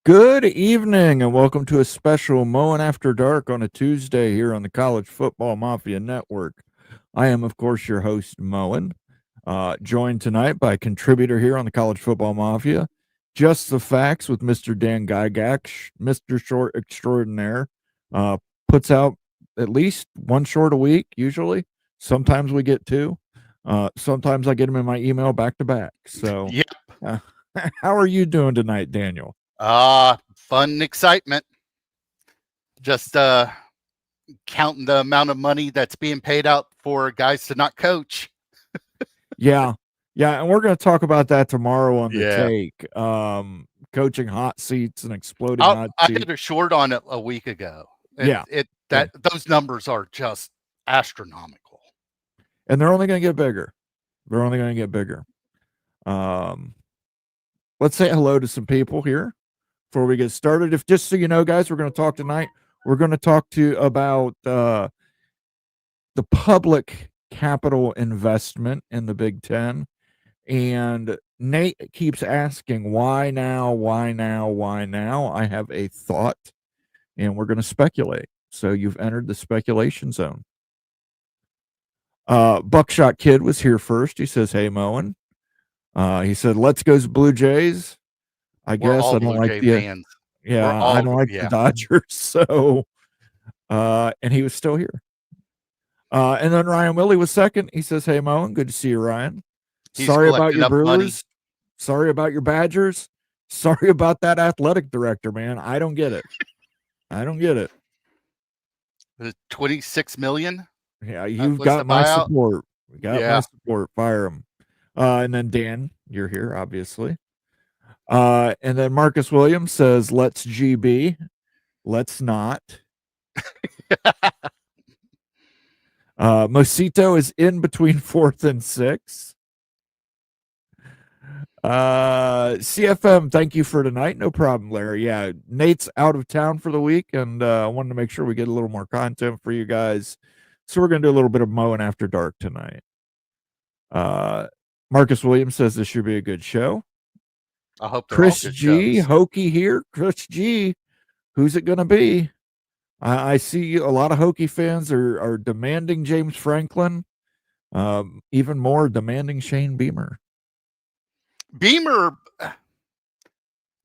Good evening and welcome to a special Mowing After Dark on a Tuesday here on the College Football Mafia Network. I am, of course, your host, Moen, joined tonight by a contributor here on the College Football Mafia, Just the Facts with Mr. Dan Gygax, Mr. Short Extraordinaire, puts out at least one short a week, usually. Sometimes we get two. Sometimes I get them in my email back to back. So, Yep. How are you doing tonight, Daniel? Fun excitement. Just counting the amount of money that's being paid out for guys to not coach. Yeah, and we're going to talk about that tomorrow on the Yeah. take. Coaching hot seats and exploding hot I seats. did a short on it a week ago. Those numbers are just astronomical, and they're only going to get bigger. Let's say hello to some people here before we get started. If just so you know, guys, we're going to talk tonight. We're going to talk to you about the public capital investment in the Big Ten. And Nate keeps asking, why now? I have a thought, and we're going to speculate. So you've entered the speculation zone. Buckshot Kid was here first. He says, hey, Moen. He said, let's go Blue Jays. I guess I don't like the fans. Yeah, I don't like the Dodgers. So, and he was still here. And then Ryan Willie was second. He says, hey, Moen, good to see you, Ryan. Sorry about your Brewers. Money. Sorry about your Badgers. Sorry about that athletic director, man. I don't get it. The 26 million. Yeah, you've got my support. We got my support. Fire him. And then Dan, you're here, obviously. And then Marcus Williams says, let's GB. Let's not. Mosito is in between 4th and 6th. CFM, thank you for tonight. No problem, Larry. Yeah, Nate's out of town for the week, and I wanted to make sure we get a little more content for you guys. So we're going to do a little bit of Mowing After Dark tonight. Marcus Williams says this should be a good show. I hope Chris G, Hokie here. Chris G, who's it going to be? I see a lot of Hokie fans are demanding James Franklin, even more demanding Shane Beamer.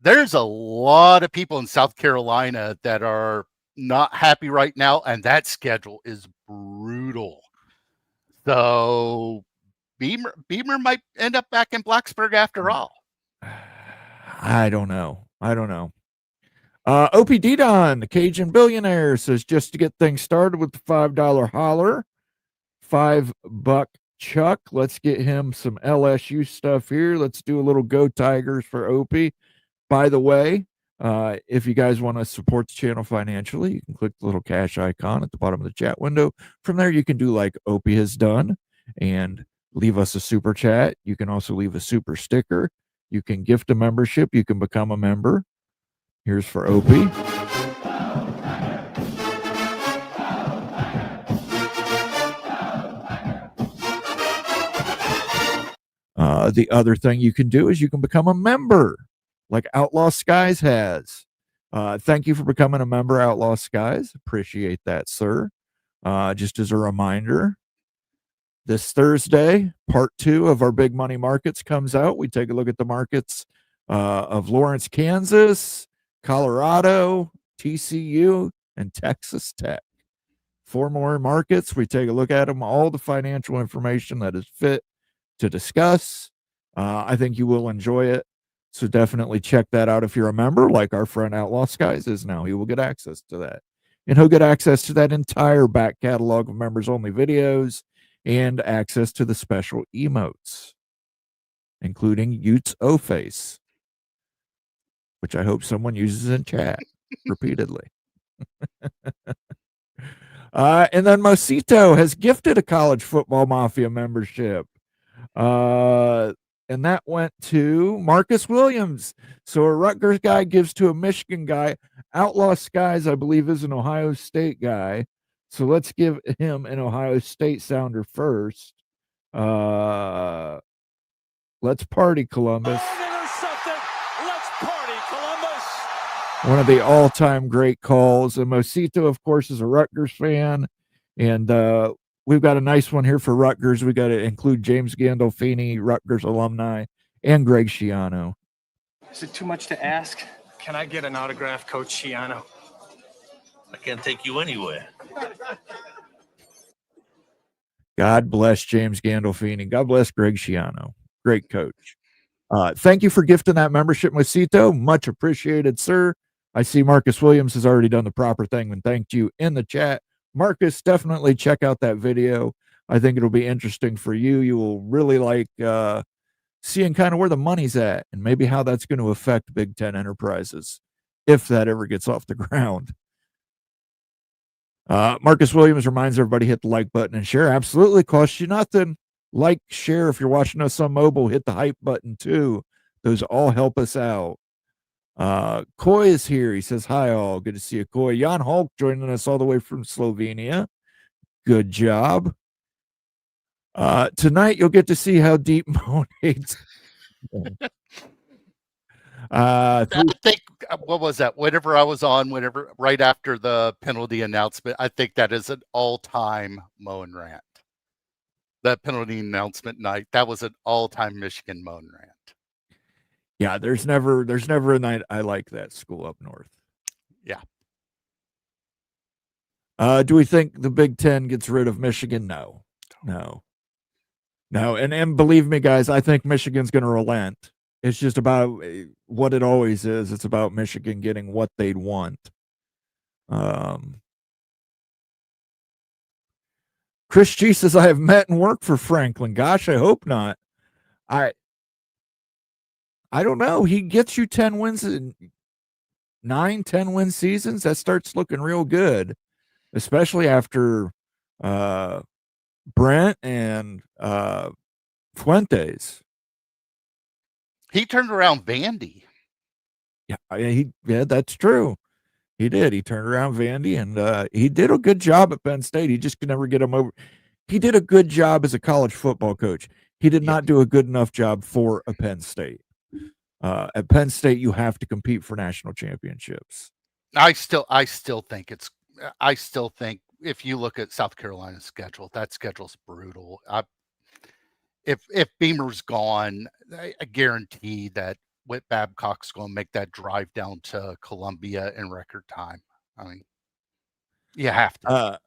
There's a lot of people in South Carolina that are not happy right now, and that schedule is brutal. So Beamer might end up back in Blacksburg after all. I don't know. OPD Don, the Cajun billionaire, says just to get things started with the $5 holler, $5 Chuck. Let's get him some LSU stuff here. Let's do a little Go Tigers for Opie. By the way, if you guys want to support the channel financially, you can click the little cash icon at the bottom of the chat window. From there, you can do like Opie has done and leave us a super chat. You can also leave a super sticker. You can gift a membership. You can become a member. Here's for Opie. The other thing you can do is you can become a member, like Outlaw Skies has. Thank you for becoming a member, Outlaw Skies. Appreciate that, sir. Just as a reminder, this Thursday, part 2 of our Big Money Markets comes out. We take a look at the markets of Lawrence, Kansas, Colorado, TCU, and Texas Tech. 4 more markets. We take a look at them, all the financial information that is fit to discuss. I think you will enjoy it. So definitely check that out if you're a member, like our friend Outlaw Skies is now. He will get access to that. And he'll get access to that entire back catalog of members-only videos and access to the special emotes, including Utes O-Face, which I hope someone uses in chat repeatedly. And then Mosito has gifted a College Football Mafia membership. And that went to Marcus Williams. So a Rutgers guy gives to a Michigan guy. Outlaw Skies, I believe, is an Ohio State guy. So let's give him an Ohio State sounder first. Let's party, Columbus. Oh, let's party, Columbus. one of the all-time great calls. And Mosito, of course, is a Rutgers fan. And we've got a nice one here for Rutgers. We got to include James Gandolfini, Rutgers alumni, and Greg Schiano. Is it too much to ask? Can I get an autograph, Coach Schiano? I can't take you anywhere. God bless James Gandolfini. God bless Greg Schiano. Great coach. Thank you for gifting that membership, Mosito. Much appreciated, sir. I see Marcus Williams has already done the proper thing and thanked you in the chat. Marcus, definitely check out that video. I think it'll be interesting for you. You will really like seeing kind of where the money's at and maybe how that's going to affect Big Ten enterprises if that ever gets off the ground. Marcus Williams reminds everybody hit the like button and share. Absolutely, costs you nothing. Like, share if you're watching us on mobile. Hit the hype button too. Those all help us out. Coy is here. He says, hi all. Good to see you, Coy. Jan Hulk joining us all the way from Slovenia. Good job. Tonight you'll get to see how deep Moan hates. I think, what was that? Whenever I was on, right after the penalty announcement, I think that is an all-time Moan rant. That penalty announcement night, that was an all-time Michigan Moan rant. Yeah, there's never a night I like that school up north. Yeah. Do we think the Big Ten gets rid of Michigan? No. And believe me, guys, I think Michigan's going to relent. It's just about what it always is. It's about Michigan getting what they'd want. Chris G says, I have met and worked for Franklin. Gosh, I hope not. I don't know. He gets you 10 wins in 9-10 win seasons. That starts looking real good, especially after Brent and Fuentes. He turned around Vandy. Yeah, that's true. He did. He turned around Vandy, and he did a good job at Penn State. He just could never get him over. He did a good job as a college football coach. He did not do a good enough job for a Penn State. At Penn State, you have to compete for national championships. I still think if you look at South Carolina's schedule, that schedule's brutal. If Beamer's gone, I guarantee that Whit Babcock's going to make that drive down to Columbia in record time. I mean, you have to.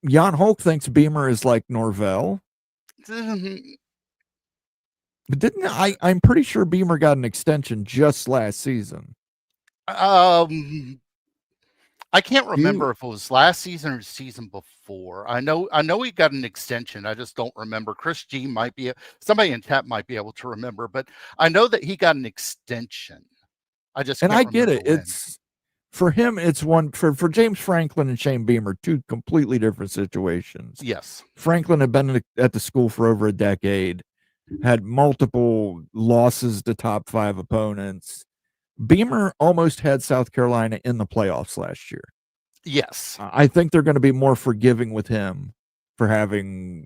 Jan Hulk thinks Beamer is like Norvell. But I'm pretty sure Beamer got an extension just last season. I can't remember if it was last season or season before. I know he got an extension. I just don't remember. Chris G somebody in chat might be able to remember, but I know that he got an extension. I get it. When. It's for him. It's one for James Franklin and Shane Beamer, two completely different situations. Yes. Franklin had been at the school for over a decade, had multiple losses to top 5 opponents. Beamer almost had South Carolina in the playoffs last year. Yes. I think they're going to be more forgiving with him for having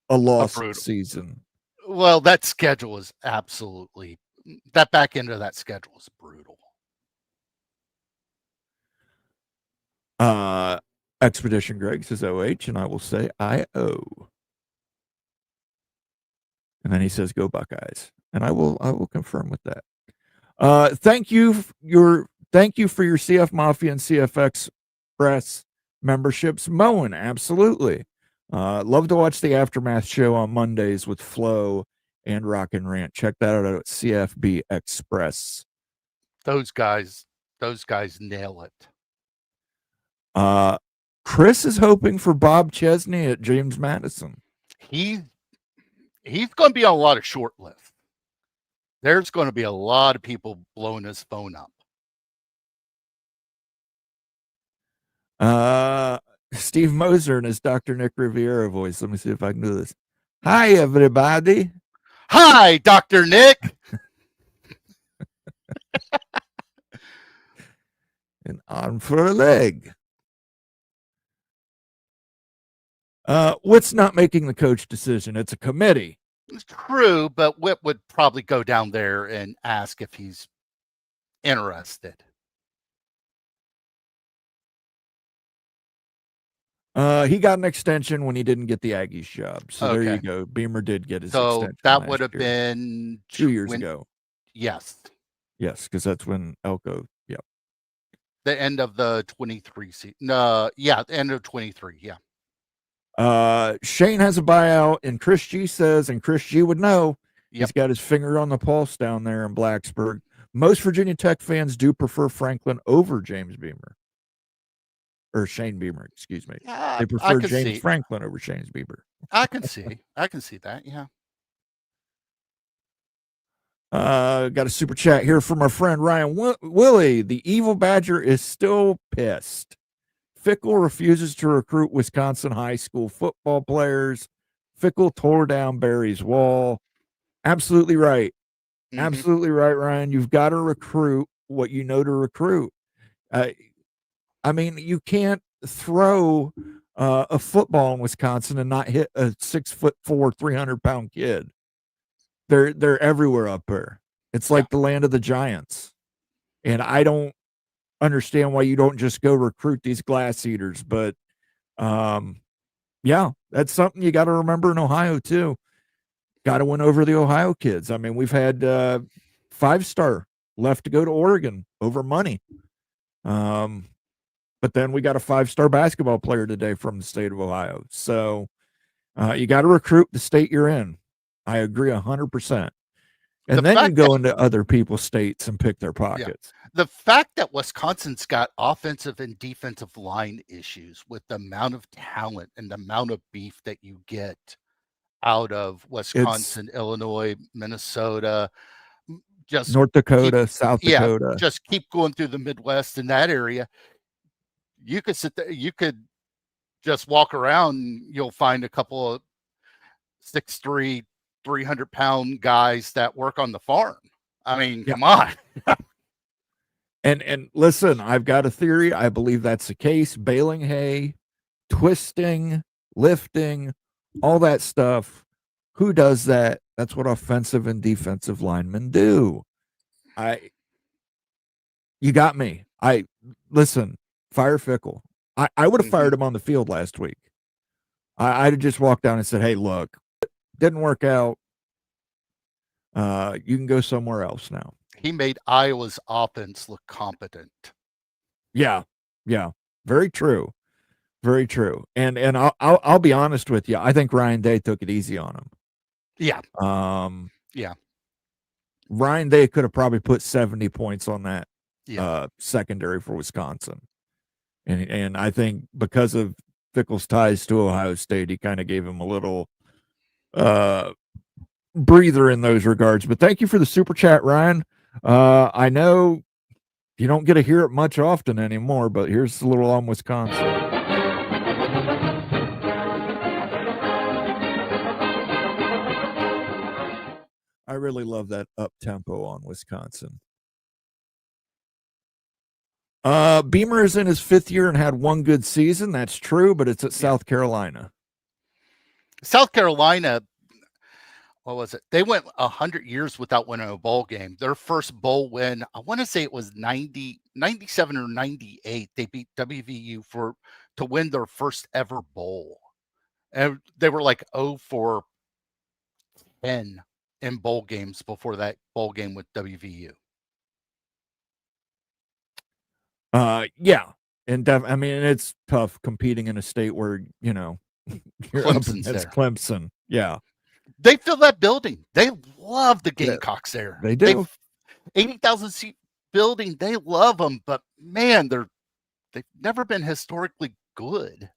a lost season. Well, that schedule is that back end of that schedule is brutal. Expedition Greg says OH, and I will say IO. And then he says go Buckeyes. And I will confirm with that. Thank you for your CF Mafia and CF Express memberships. Moen, absolutely. Love to watch the Aftermath show on Mondays with Flo and Rock and Rant. Check that out at CFB Express. Those guys nail it. Chris is hoping for Bob Chesney at James Madison. He's going to be on a lot of short lists. There's going to be a lot of people blowing his phone up. Steve Moser and his Dr. Nick Riviera voice. Let me see if I can do this. Hi, everybody. Hi, Dr. Nick. And on for a leg. Whit's not making the coach decision. It's a committee. It's true, but Whit would probably go down there and ask if he's interested. He got an extension when he didn't get the Aggies job. So there you Okay. go. Beamer did get his So extension. that last would have year. been 2 years ago. Yes. Yes, because that's when Elko. Yeah. The end of the 23 season. No, yeah, the end of 23. Yeah. Shane has a buyout, and Chris G says, and Chris G would know, Yep. he's got his finger on the pulse down there in Blacksburg. Most Virginia Tech fans do prefer Franklin over James Beamer. Or Shane Beamer, excuse me. They prefer James Franklin over Shane Beamer. I can see that. Yeah. Got a super chat here from our friend Ryan Willie. The evil Badger is still pissed. Fickle refuses to recruit Wisconsin high school football players. Fickle tore down Barry's wall. Absolutely right. Mhm. Absolutely right, Ryan. You've got to recruit what you know to recruit. I mean, you can't throw a football in Wisconsin and not hit a 6'4", 300-pound kid. They're everywhere up there. It's like the land of the giants. And I don't understand why you don't just go recruit these glass eaters. But yeah, that's something you got to remember in Ohio too. Got to win over the Ohio kids. I mean, we've had 5-star left to go to Oregon over money. But then we got a 5-star basketball player today from the state of Ohio. So you got to recruit the state you're in. I agree 100%. And then you go into other people's states and pick their pockets. Yeah. The fact that Wisconsin's got offensive and defensive line issues with the amount of talent and the amount of beef that you get out of Wisconsin, Illinois, Minnesota, just North Dakota, South Dakota. Yeah, just keep going through the Midwest in that area. You could sit there, you could just walk around and you'll find a couple of 6'3", 300-pound guys that work on the farm. I mean, come on. And listen, I've got a theory. I believe that's the case. Baling hay, twisting, lifting, all that stuff. Who does that? That's what offensive and defensive linemen do. You got me. Listen, fire Fickle. I would have fired him on the field last week. I'd have just walked down and said, hey, look, didn't work out. You can go somewhere else now. He made Iowa's offense look competent. Yeah. Very true. Very true. And I'll be honest with you. I think Ryan Day took it easy on him. Yeah. Yeah. Ryan Day could have probably put 70 points on that secondary for Wisconsin. And I think because of Fickle's ties to Ohio State, he kind of gave him a little breather in those regards. But thank you for the super chat, Ryan. I know you don't get to hear it much often anymore, but here's a little on Wisconsin. I really love that up tempo on Wisconsin. Beamer is in his 5th year and had one good season. That's true, but it's at South Carolina. South Carolina, what was it? They went 100 years without winning a bowl game. Their first bowl win, I want to say it was 97 or 98. They beat WVU to win their first ever bowl. And they were like 0-for-10 in bowl games before that bowl game with WVU. Yeah. And I mean, it's tough competing in a state where, you know, you're Clemson's up against there. Clemson. Yeah. They fill that building. They love the Gamecocks there. They do. 80,000 seat building. They love them, but man, they've never been historically good.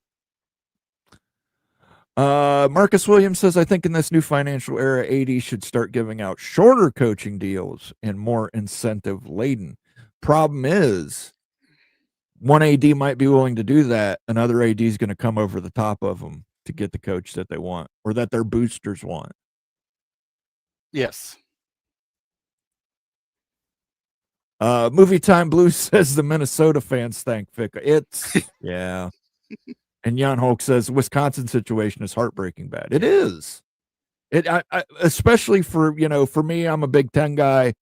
Marcus Williams says, I think in this new financial era, AD should start giving out shorter coaching deals and more incentive laden. Problem is, one AD might be willing to do that. Another AD is going to come over the top of them to get the coach that they want or that their boosters want. Yes. Movie Time Blues says the Minnesota fans thank Vic. It's yeah. And Jan Hulk says the Wisconsin situation is heartbreaking bad. It is. I especially for, you know, for me, I'm a Big Ten guy.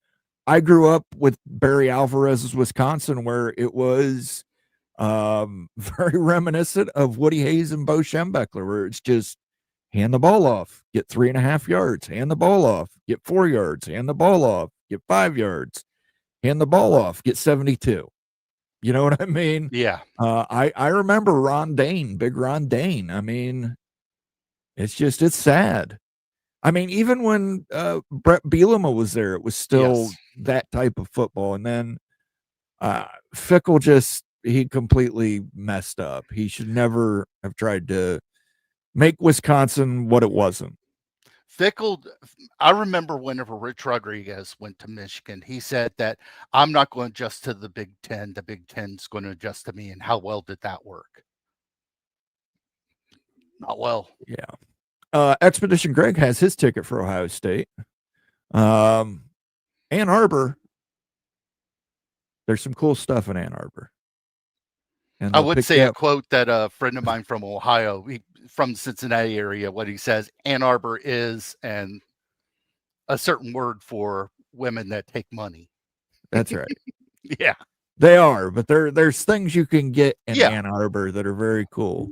I grew up with Barry Alvarez's Wisconsin, where it was Very reminiscent of Woody Hayes and Bo Schembechler, where it's just hand the ball off, get 3.5 yards, hand the ball off, get 4 yards, hand the ball off, get 5 yards, hand the ball off, get 72. You know what I mean? Yeah. I remember Ron Dane, big Ron Dane. I mean, it's sad. I mean, even when Brett Bielema was there, it was still that type of football. And then Fickle he completely messed up. He should never have tried to make Wisconsin what it wasn't. Fickle, I remember whenever Rich Rodriguez went to Michigan, he said that I'm not going to adjust to the Big Ten. The Big Ten's going to adjust to me. And how well did that work? Not well. Yeah. Expedition Greg has his ticket for Ohio State. Ann Arbor. There's some cool stuff in Ann Arbor. I would say a quote that a friend of mine from Ohio, from the Cincinnati area, what he says, Ann Arbor is, and a certain word for women that take money. That's right. Yeah. They are, but there's things you can get in Ann Arbor that are very cool.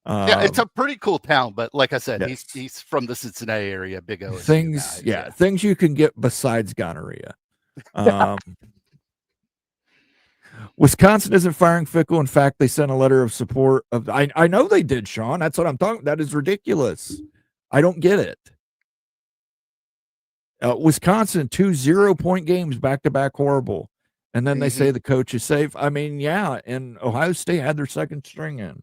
Yeah, it's a pretty cool town, but like I said, yes. he's from the Cincinnati area, big OSU things, guys, things you can get besides gonorrhea. Wisconsin isn't firing Fickle. In fact, they sent a letter of support. I know they did, Sean. That's what I'm talking. That is ridiculous. I don't get it. Wisconsin, 2 0-point games back to back, horrible. And then they say the coach is safe. I mean, yeah, and Ohio State had their second string in.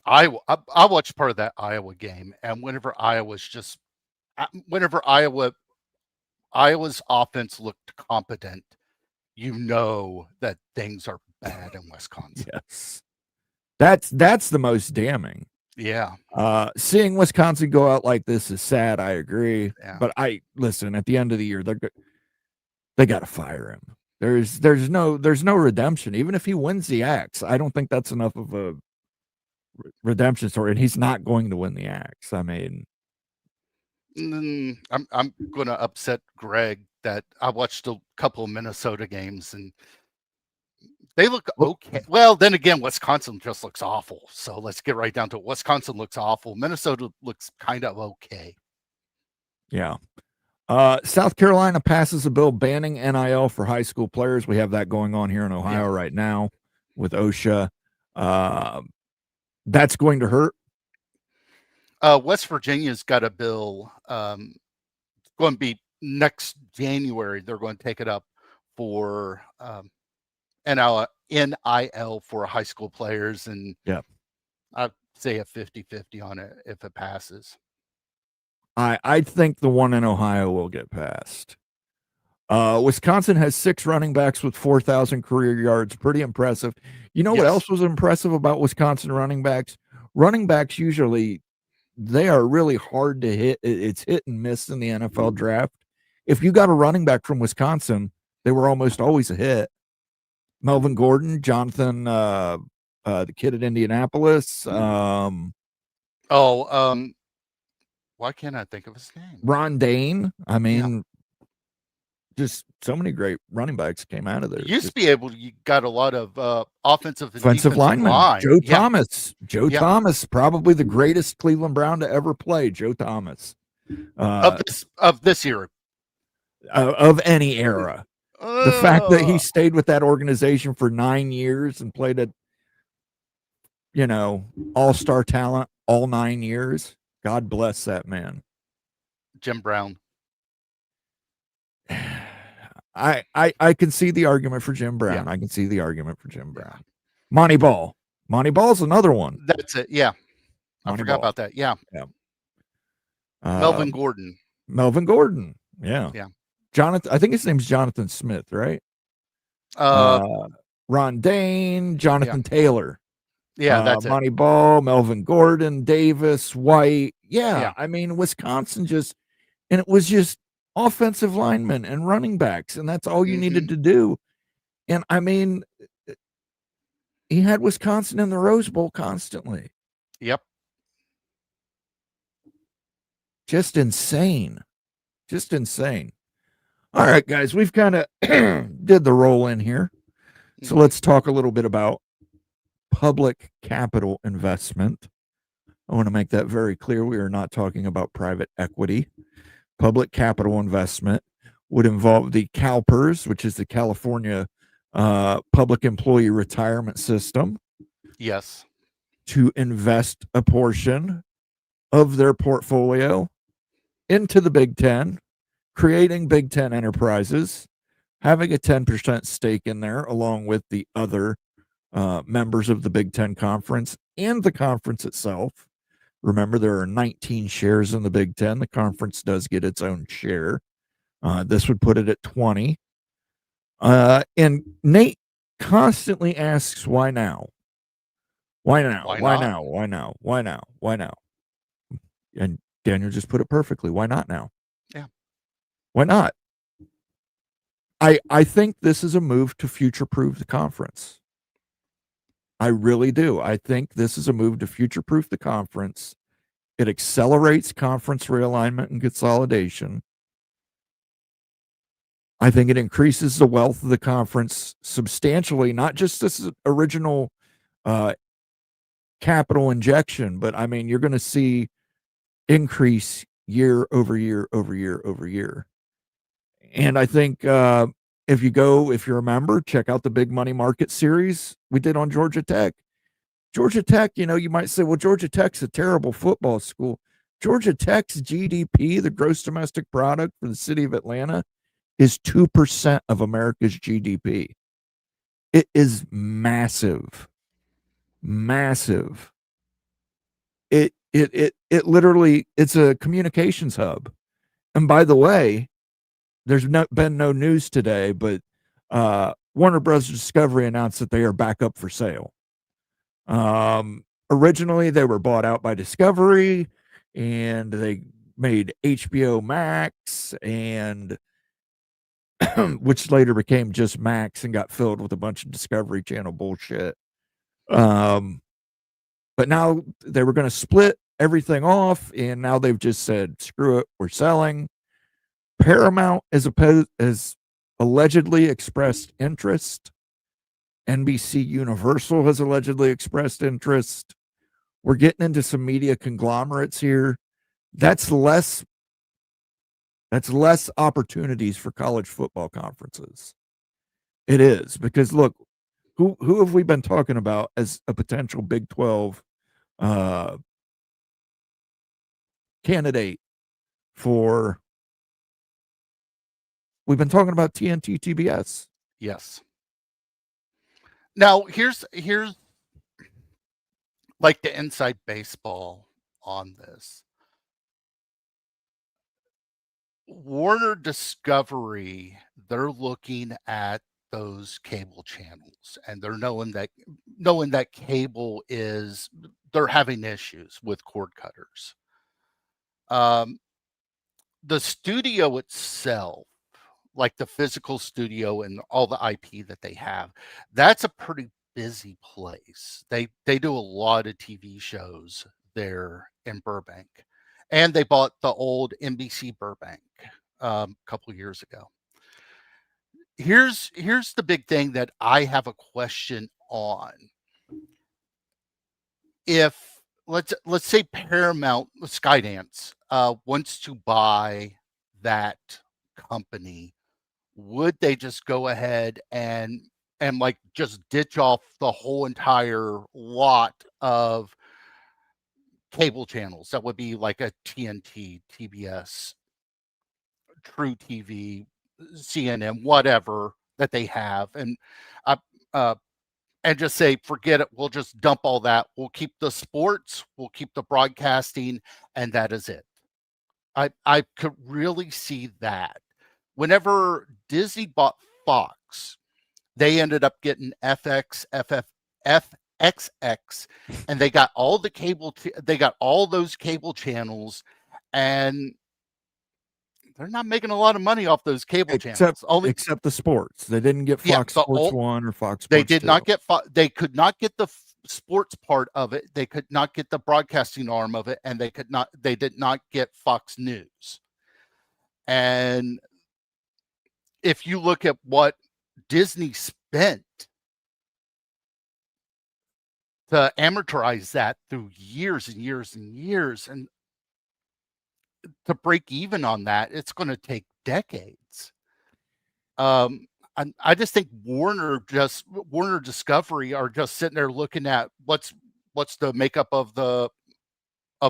I watched part of that Iowa game, and whenever Iowa's offense looked competent, you know that things are bad in Wisconsin. Yes. That's the most damning. Yeah. Seeing Wisconsin go out like this is sad. I agree. Yeah. But listen, at the end of the year, they got to fire him. There's no redemption. Even if he wins the axe, I don't think that's enough of a redemption story. And he's not going to win the axe. I mean, I'm going to upset Greg that I watched a couple of Minnesota games and they look okay. Well, then again, Wisconsin just looks awful. So let's get right down to it. Wisconsin looks awful. Minnesota looks kind of okay. Yeah. South Carolina passes a bill banning NIL for high school players. We have that going on here in Ohio right now with OSHA. That's going to hurt. West Virginia's got a bill going to be next January. They're going to take it up for NIL for high school players. And I'd say a 50-50 on it if it passes. I think the one in Ohio will get passed. Wisconsin has 6 running backs with 4,000 career yards. Pretty impressive. You know what else was impressive about Wisconsin running backs? Running backs usually, they are really hard to hit. It's hit and miss in the NFL draft. If you got a running back from Wisconsin, they were almost always a hit. Melvin Gordon, Jonathan, the kid at Indianapolis. Why can't I think of his name? Ron Dane. I mean, just so many great running backs came out of there. You got a lot of offensive and defensive linemen. Joe Thomas. Joe Thomas, probably the greatest Cleveland Brown to ever play. Joe Thomas. Of this era. Of any era. The fact that he stayed with that organization for 9 years and played at, all-star talent all 9 years. God bless that man. Jim Brown. I can see the argument for Jim Brown. I can see the argument for Jim Brown. Monty Ball. Monty Ball's another one. That's it. Yeah. I forgot about that. Yeah. Melvin Gordon. Melvin Gordon. Yeah. Jonathan, I think his name's Jonathan Smith, right? Ron Dane, Jonathan Taylor. Yeah, that's Monty Ball, Melvin Gordon, Davis, White. Yeah. I mean, Wisconsin and it was just offensive linemen and running backs, and that's all you needed to do. And I mean, he had Wisconsin in the Rose Bowl constantly. Yep. Just insane. All right, guys, we've kind of did the roll in here. So let's talk a little bit about public capital investment. I want to make that very clear. We are not talking about private equity. Public capital investment would involve the CalPERS, which is the California Public Employee Retirement System. Yes. To invest a portion of their portfolio into the Big Ten, creating Big Ten enterprises, having a 10% stake in there, along with the other members of the Big Ten Conference and the conference itself. Remember, there are 19 shares in the Big Ten. The conference does get its own share. This would put it at 20. And Nate constantly asks, why now? Why now? Why now? Why now? Why now? Why now? And Daniel just put it perfectly. Why not now? Yeah. Why not? I think this is a move to future-proof the conference. I really do. I think this is a move to future-proof the conference. It accelerates conference realignment and consolidation. I think it increases the wealth of the conference substantially, not just this original capital injection, but I mean, you're going to see increase year over year over year over year. And I think if you remember, check out the Big Money Market series we did on Georgia Tech. Georgia Tech, you might say, well, Georgia Tech's a terrible football school. Georgia Tech's GDP, the gross domestic product for the city of Atlanta, is 2% of America's GDP. It is massive. Massive. It literally, it's a communications hub. And by the way, there's been no news today, but Warner Bros. Discovery announced that they are back up for sale. Originally, they were bought out by Discovery, and they made HBO Max, and which later became just Max and got filled with a bunch of Discovery Channel bullshit. But now they were going to split everything off, and now they've just said, screw it, we're selling. Paramount has allegedly expressed interest. NBC Universal has allegedly expressed interest. We're getting into some media conglomerates here. That's less opportunities for college football conferences. It is, because look, who have we been talking about as a potential Big 12 candidate for? We've been talking about TNT TBS. Yes. Now, here's like the inside baseball on this. Warner Discovery, they're looking at those cable channels, and they're knowing that cable is, they're having issues with cord cutters. The studio itself, like the physical studio and all the IP that they have, that's a pretty busy place. They do a lot of TV shows there in Burbank, and they bought the old NBC Burbank a couple years ago. Here's the big thing that I have a question on. If let's say Paramount, Skydance, wants to buy that company, would they just go ahead and like just ditch off the whole entire lot of cable channels? That would be like a TNT, TBS, True TV, CNN, whatever that they have, and just say, forget it, we'll just dump all that. We'll keep the sports, we'll keep the broadcasting, and that is it. I could really see that. Whenever Disney bought Fox, they ended up getting FX, FXX, and they got all the cable. They got all those cable channels, and they're not making a lot of money off those cable channels. Except the sports. They didn't get Fox Sports 1 or Fox Sports 2. They did not get. They could not get the sports part of it. They could not get the broadcasting arm of it, and they did not get Fox News. And if you look at what Disney spent to amortize that through years and years and years, and to break even on that, it's going to take decades. I just think Warner Discovery are just sitting there looking at what's the makeup of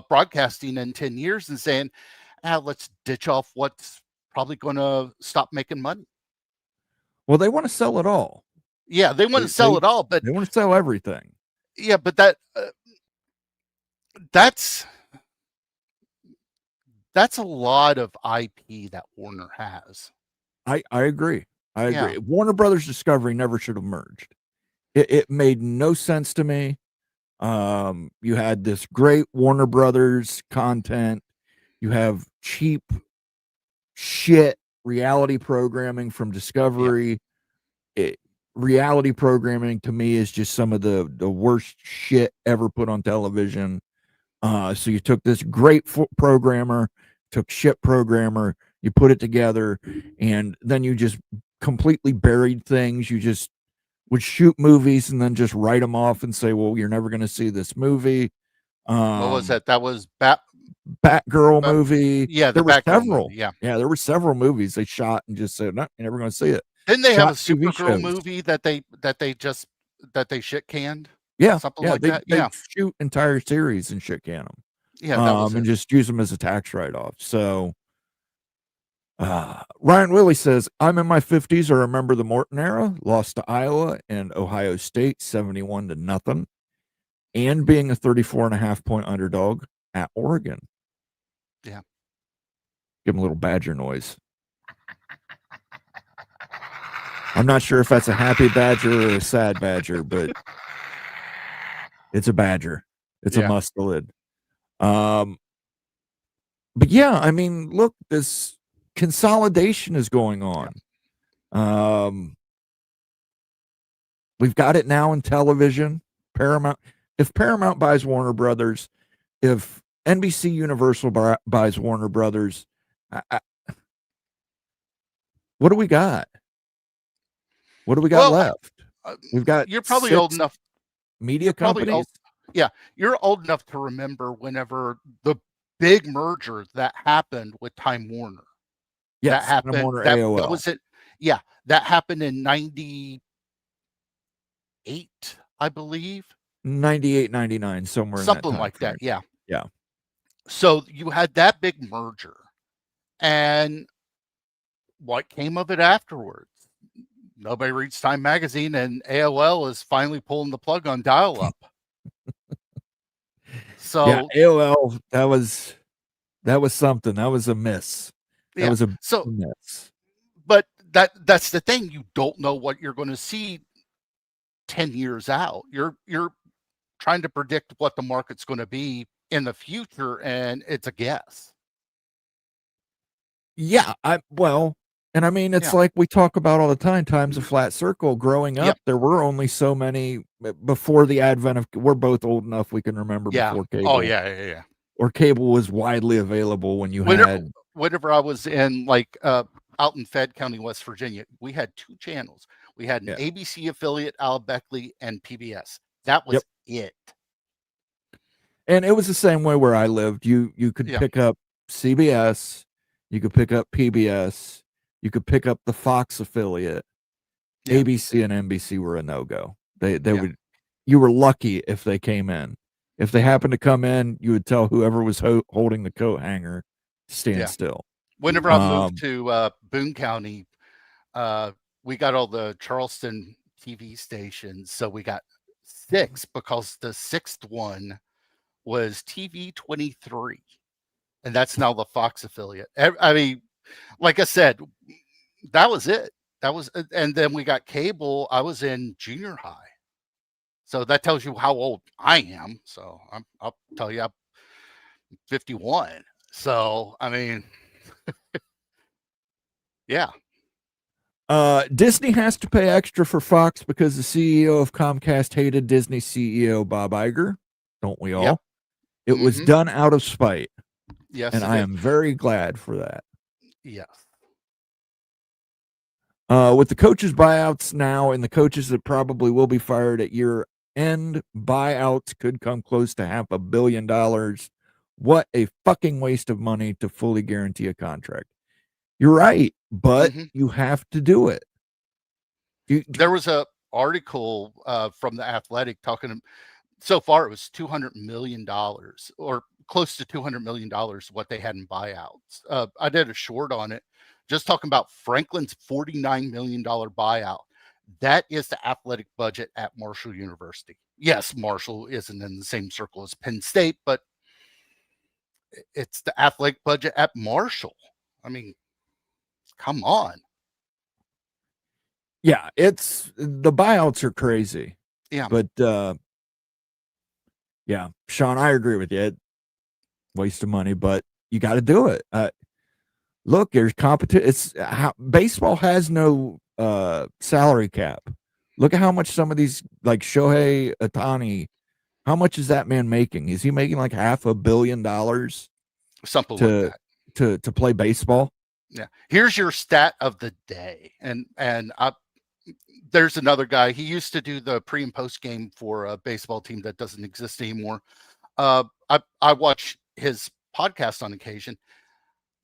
broadcasting in 10 years and saying, let's ditch off what's probably going to stop making money. Well, they want to sell it all. Yeah, they want to sell it all, but they want to sell everything. Yeah, but that's a lot of IP that Warner has. I agree. I agree. Yeah. Warner Brothers Discovery never should have merged. It made no sense to me. You had this great Warner Brothers content. You have cheap shit reality programming from Discovery. Reality programming to me is just some of the worst shit ever put on television. So you took this great programmer, took shit programmer, you put it together, and then you just completely buried things. You just would shoot movies and then just write them off and say, well, you're never going to see this movie. What was that? That was Batgirl movie. Yeah, there were several. Movie, yeah, there were several movies they shot and just said, no, you're never going to see it. Didn't they have a Supergirl movie that they shit canned? Yeah, something like that. They shoot entire series and shit can them. Yeah, and just use them as a tax write-off. So Ryan Willie says, I'm in my 50s. I remember the Morton era, lost to Iowa and Ohio State 71-0, and being a 34.5 point underdog at Oregon. Yeah. Give him a little badger noise. I'm not sure if that's a happy badger or a sad badger, but it's a badger. It's a mustelid. But yeah, I mean, look, this consolidation is going on. We've got it now in television. Paramount. If Paramount buys Warner Brothers, if NBC Universal buys Warner Brothers, what do we got? What do we got left? We've got. You're probably old enough. Media companies. You're old enough to remember whenever the big merger that happened with Time Warner. Yes, that happened. Time Warner, that AOL. was it. Yeah, that happened in 98, I believe. 98, 99, somewhere. Something in that like that. Yeah. Yeah. So you had that big merger, and what came of it afterwards? Nobody reads Time Magazine, and AOL is finally pulling the plug on dial-up. So yeah, AOL, that was something. That was a miss. That was a miss. But that's the thing. You don't know what you're going to see 10 years out. You're trying to predict what the market's going to be in the future, and it's a guess. Yeah, and I mean, it's like we talk about all the time. Time's a flat circle. Growing up, there were only so many before the advent of. We're both old enough we can remember before cable. Oh yeah. Or cable was widely available when you had. Whenever I was in out in Fayette County, West Virginia, we had two channels. We had an ABC affiliate, Al Beckley, and PBS. That was it. And it was the same way where I lived. You could pick up CBS, you could pick up PBS. You could pick up the Fox affiliate. ABC and NBC were a no-go. They would. You were lucky if they came in. If they happened to come in, you would tell whoever was holding the coat hanger to stand still. Whenever I moved to Boone County, we got all the Charleston TV stations. So we got 6 because the 6th one was TV 23, and that's now the Fox affiliate. I mean, like I said, that was it. And then we got cable. I was in junior high. So that tells you how old I am. So I'll tell you, I'm 51. So, I mean, yeah. Disney has to pay extra for Fox because the CEO of Comcast hated Disney CEO Bob Iger. Don't we all? Yep. It was done out of spite. Yes. And I am very glad for that. Yes. With the coaches' buyouts now and the coaches that probably will be fired at year end buyouts could come close to $500 million. What a fucking waste of money to fully guarantee a contract. You're right, but you have to do it. There was a article from the Athletic talking. So far, it was $200 million or close to $200 million what they had in buyouts. I did a short on it, just talking about Franklin's $49 million buyout. That is the athletic budget at Marshall University. Yes, Marshall isn't in the same circle as Penn State, but it's the athletic budget at Marshall. I mean, come on. Yeah, it's the buyouts are crazy. Yeah. But yeah, Sean, I agree with you. Waste of money, but you got to do it. Look, there's competition. It's baseball has no salary cap. Look at how much some of these, like Shohei Ohtani, how much is that man making? Is he making like $500 million? Something like that to play baseball? Yeah. Here's your stat of the day, and there's another guy. He used to do the pre and post game for a baseball team that doesn't exist anymore. I watch his podcast on occasion.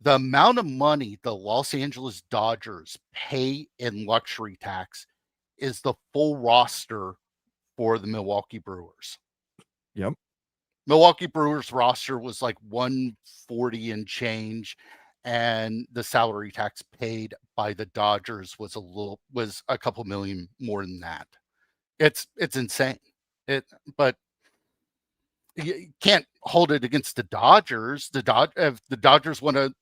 The amount of money the Los Angeles Dodgers pay in luxury tax is the full roster for the Milwaukee Brewers. Yep. Milwaukee Brewers roster was like 140 and change, and the salary tax paid by the Dodgers was a couple million more than that. It's insane. But you can't hold it against the Dodgers. If the Dodgers want to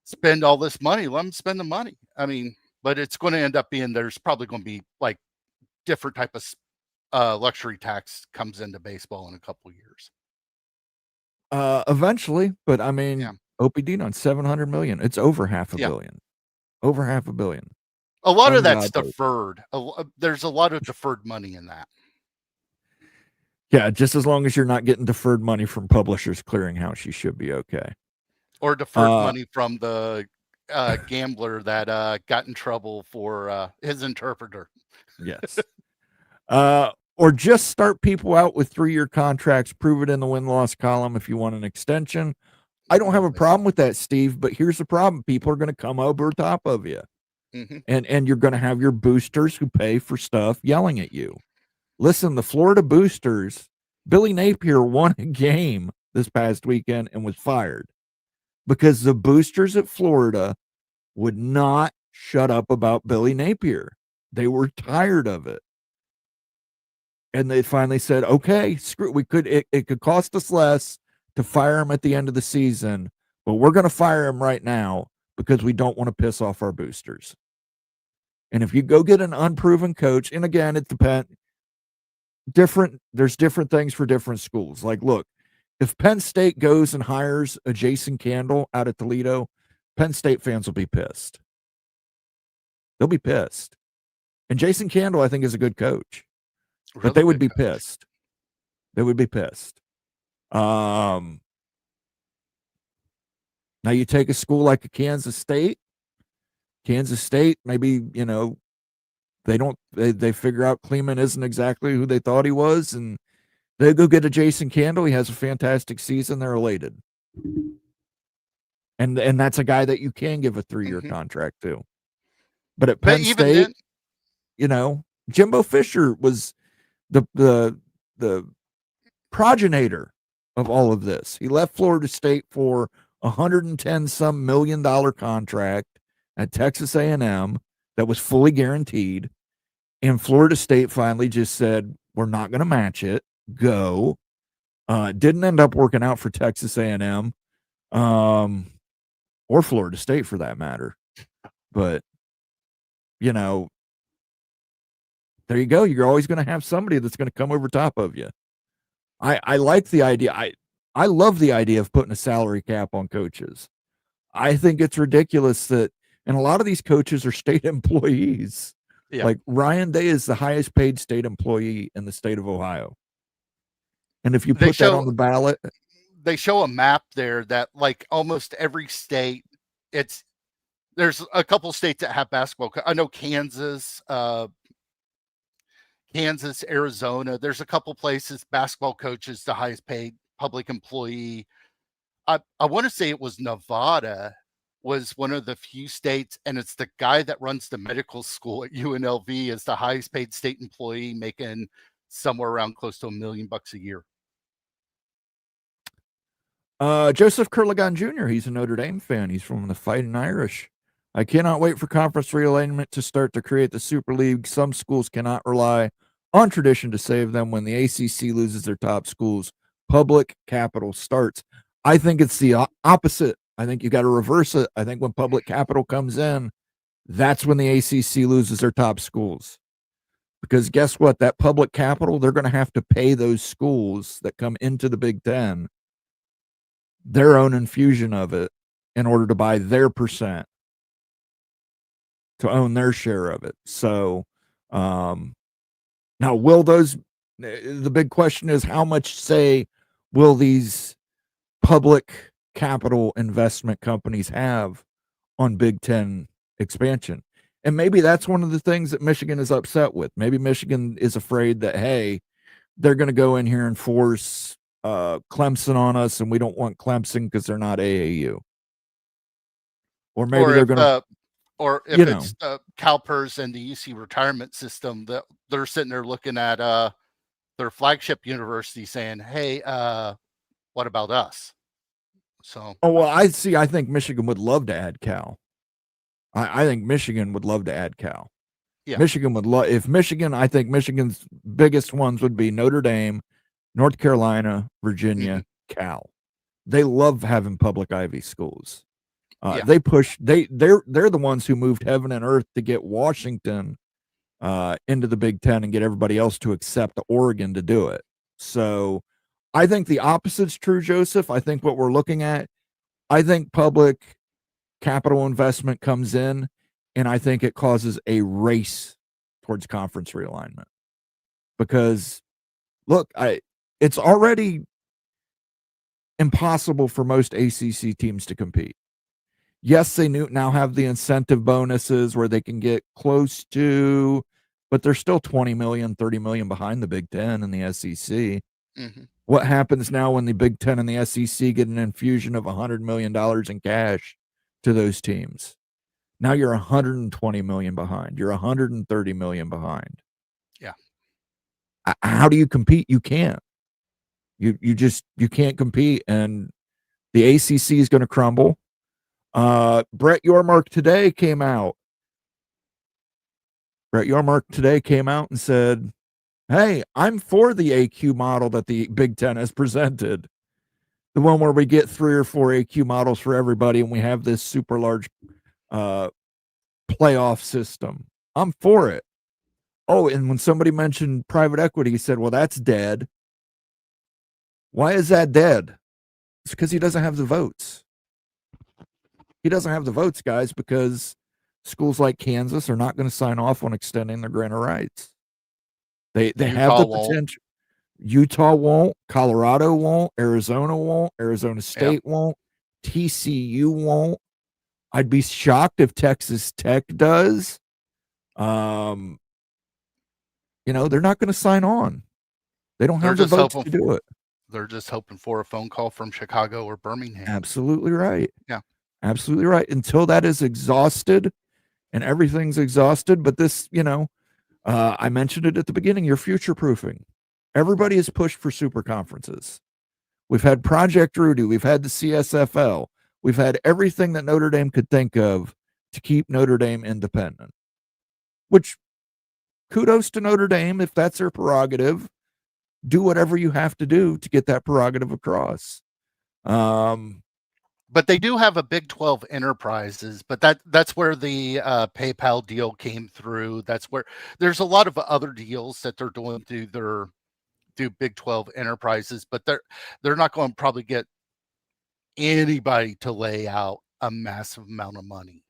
spend all this money, let them spend the money. I mean, but it's going to end up being, there's probably going to be like different type of luxury tax comes into baseball in a couple of years. Eventually, but I mean, OPD on $700 million. It's over $500 million. Over $500 million. A lot of that's deferred. There's a lot of deferred money in that. Yeah, just as long as you're not getting deferred money from Publishers Clearinghouse, you should be okay. Or deferred money from the gambler that got in trouble for his interpreter. Yes. Or just start people out with 3-year contracts, prove it in the win-loss column if you want an extension. I don't have a problem with that, Steve, but here's the problem. People are going to come over top of you. And you're going to have your boosters who pay for stuff yelling at you. Listen, the Florida boosters, Billy Napier won a game this past weekend and was fired because the boosters at Florida would not shut up about Billy Napier. They were tired of it. And they finally said, okay, screw it. It could cost us less to fire him at the end of the season, but we're going to fire him right now because we don't want to piss off our boosters. And if you go get an unproven coach, and again, it depends. There's different things for different schools. Like, look, if Penn State goes and hires a Jason Candle out of Toledo, Penn State fans will be pissed. They'll be pissed. And Jason Candle, I think, is a good coach. But they would be pissed. They would be pissed. Now you take a school like a Kansas State. Kansas State, maybe, they figure out Kleeman isn't exactly who they thought he was, and they go get a Jason Candle. He has a fantastic season. They're elated. And that's a guy that you can give a 3-year contract to. But at Penn State, Jimbo Fisher was the progenitor of all of this. He left Florida State for $110 million contract at Texas A&M that was fully guaranteed, and Florida State finally just said, we're not going to match it. Go. Didn't end up working out for Texas A&M or Florida State for that matter. But, there you go. You're always going to have somebody that's going to come over top of you. I like the idea. I love the idea of putting a salary cap on coaches. I think it's ridiculous that, and a lot of these coaches are state employees. Yeah. Like Ryan Day is the highest paid state employee in the state of Ohio. And if you put that on the ballot, they show a map there that like almost every state, there's a couple states that have basketball. I know Kansas, Kansas, Arizona. There's a couple places, basketball coaches, the highest paid public employee. I want to say it was Nevada was one of the few states, and it's the guy that runs the medical school at UNLV is the highest paid state employee, making somewhere around close to $1 million a year. Joseph Kurlagan Jr., he's a Notre Dame fan. He's from the Fighting Irish. I cannot wait for conference realignment to start to create the Super League. Some schools cannot rely on tradition to save them. When the ACC loses their top schools, public capital starts. I think it's the opposite. I think you got to reverse it. I think when public capital comes in, that's when the ACC loses their top schools. Because guess what? That public capital, they're going to have to pay those schools that come into the Big Ten their own infusion of it in order to buy their percent, to own their share of it. So now will those, the big question is how much say will these public capital investment companies have on Big Ten expansion? And maybe that's one of the things that Michigan is upset with. Maybe Michigan is afraid that, hey, they're going to go in here and force Clemson on us, and we don't want Clemson because they're not AAU. Or maybe they're going to, or if it's CalPERS and the UC retirement system, that they're sitting there looking at their flagship university saying, hey, what about us? So, oh, well, I think Michigan would love to add Cal. I think Michigan would love to add Cal. Yeah. Michigan would love, if Michigan, I think Michigan's biggest ones would be Notre Dame, North Carolina, Virginia, Cal. They love having public Ivy schools. They push, they're the ones who moved heaven and earth to get Washington into the Big Ten and get everybody else to accept Oregon to do it. So I think the opposite's true, Joseph. I think what we're looking at, I think public capital investment comes in, and I think it causes a race towards conference realignment. Because, look, it's already impossible for most ACC teams to compete. Yes, they now have the incentive bonuses where they can get close to, but they're still 20 million, 30 million behind the Big Ten and the SEC. What happens now when the Big Ten and the SEC get an infusion of $100 million in cash to those teams? Now you're 120 million behind. You're 130 million behind. Yeah. How do you compete? You can't. You can't compete, and the ACC is going to crumble. Brett Yormark today came out. Brett Yormark today came out and said, hey, I'm for the AQ model that the Big Ten has presented. The one where we get 3 or 4 AQ models for everybody and we have this super large playoff system. I'm for it. Oh, and when somebody mentioned private equity, he said, well, that's dead. Why is that dead? It's because he doesn't have the votes. He doesn't have the votes, guys, because schools like Kansas are not going to sign off on extending their grant of rights. They have the potential. Utah won't. Colorado won't. Arizona won't. Arizona State won't. TCU won't. I'd be shocked if Texas Tech does. They're not going to sign on. They don't have the votes to do it. They're just hoping for a phone call from Chicago or Birmingham. Absolutely right. Yeah. Absolutely right. Until that is exhausted and everything's exhausted. But this, I mentioned it at the beginning, you're future-proofing. Everybody is pushed for super conferences. We've had Project Rudy. We've had the CSFL. We've had everything that Notre Dame could think of to keep Notre Dame independent, which kudos to Notre Dame. If that's their prerogative, do whatever you have to do to get that prerogative across. But they do have a Big 12 Enterprises, but that's where the PayPal deal came through. That's where there's a lot of other deals that they're doing through their Big 12 Enterprises, but they're not going to probably get anybody to lay out a massive amount of money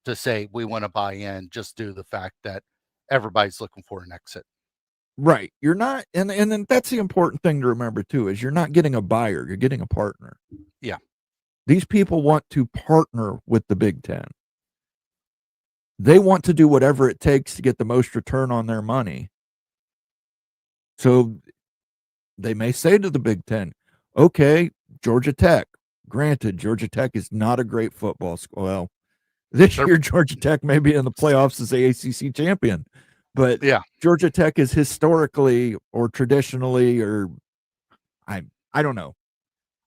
to say we want to buy in, just due to the fact that everybody's looking for an exit. Right. You're not, and then that's the important thing to remember too, is you're not getting a buyer, you're getting a partner. Yeah. These people want to partner with the Big Ten. They want to do whatever it takes to get the most return on their money So they may say to the Big Ten, okay, Georgia Tech, granted, Georgia Tech is not a great football school. Well, this year, Georgia Tech may be in the playoffs as the ACC champion, but Georgia Tech is historically or traditionally, or I don't know.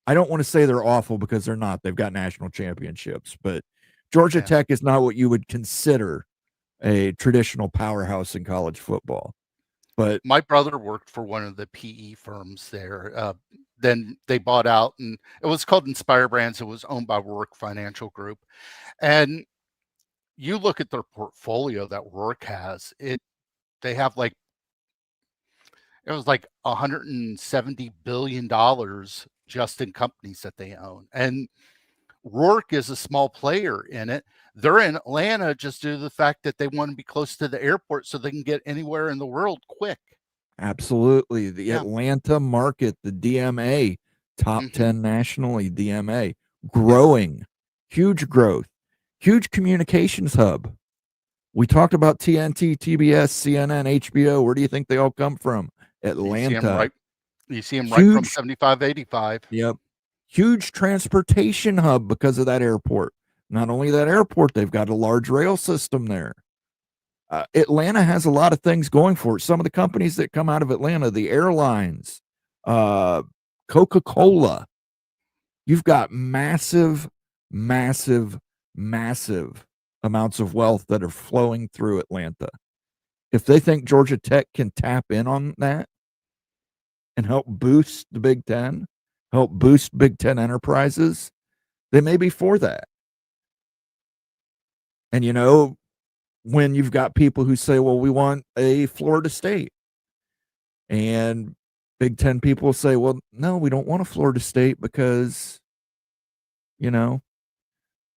I don't want to say they're awful because they're not. They've got national championships, but Georgia Tech is not what you would consider a traditional powerhouse in college football. But my brother worked for one of the PE firms there. Then they bought out, and it was called Inspire Brands. It was owned by Rourke Financial Group. And you look at their portfolio that Rourke has, they have like, it was like $170 billion just in companies that they own. And Rourke is a small player in it. They're in Atlanta just due to the fact that they want to be close to the airport so they can get anywhere in the world quick. Absolutely. The Atlanta market, the DMA, top 10 nationally, DMA, growing, huge growth, huge communications hub. We talked about TNT, TBS, CNN, HBO. Where do you think they all come from? Atlanta. You see them right from 7585. Yep. Huge transportation hub because of that airport. Not only that airport, they've got a large rail system there. Atlanta has a lot of things going for it. Some of the companies that come out of Atlanta, the airlines, Coca-Cola. You've got massive, massive, massive amounts of wealth that are flowing through Atlanta. If they think Georgia Tech can tap in on that and help boost the Big Ten, help boost Big Ten enterprises, they may be for that. And, you know, when you've got people who say, well, we want a Florida State, and Big Ten people say, well, no, we don't want a Florida State because, you know,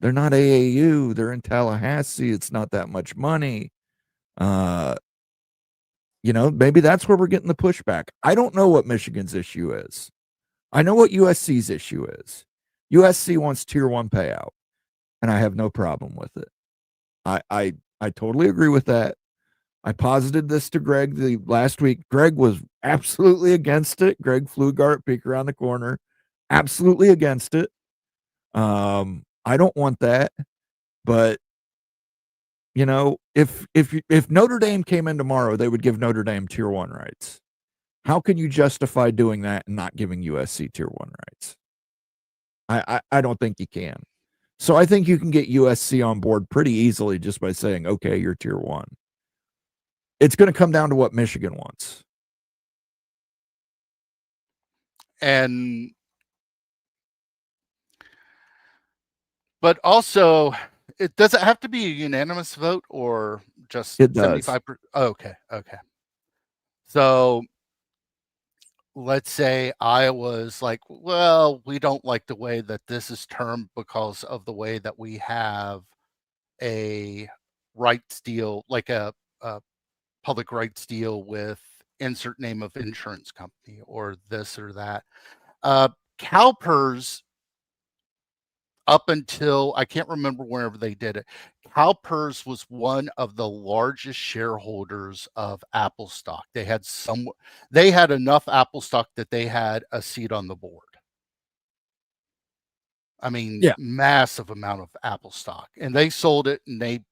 they're not AAU. They're in Tallahassee. It's not that much money. You know, maybe that's where we're getting the pushback. I don't know what Michigan's issue is. I know what USC's issue is. USC wants tier 1 payout, and I have no problem with it. I totally agree with that. I posited this to Greg the last week. Greg was absolutely against it. Greg Flugart, peek around the corner, absolutely against it. I don't want that, but you know, if Notre Dame came in tomorrow, they would give Notre Dame tier 1 rights. How can you justify doing that and not giving USC tier 1 rights? I don't think you can. So I think you can get USC on board pretty easily just by saying, okay, you're tier 1. It's going to come down to what Michigan wants. But also, it does it have to be a unanimous vote or just 75%? Okay. So let's say Iowa's like, well, we don't like the way that this is termed because of the way that we have a rights deal, like a public rights deal with insert name of insurance company or this or that. CalPERS, up until I can't remember whenever they did it, CalPERS was one of the largest shareholders of Apple stock. They had enough Apple stock that they had a seat on the board. I mean, massive amount of Apple stock, and they sold it, and they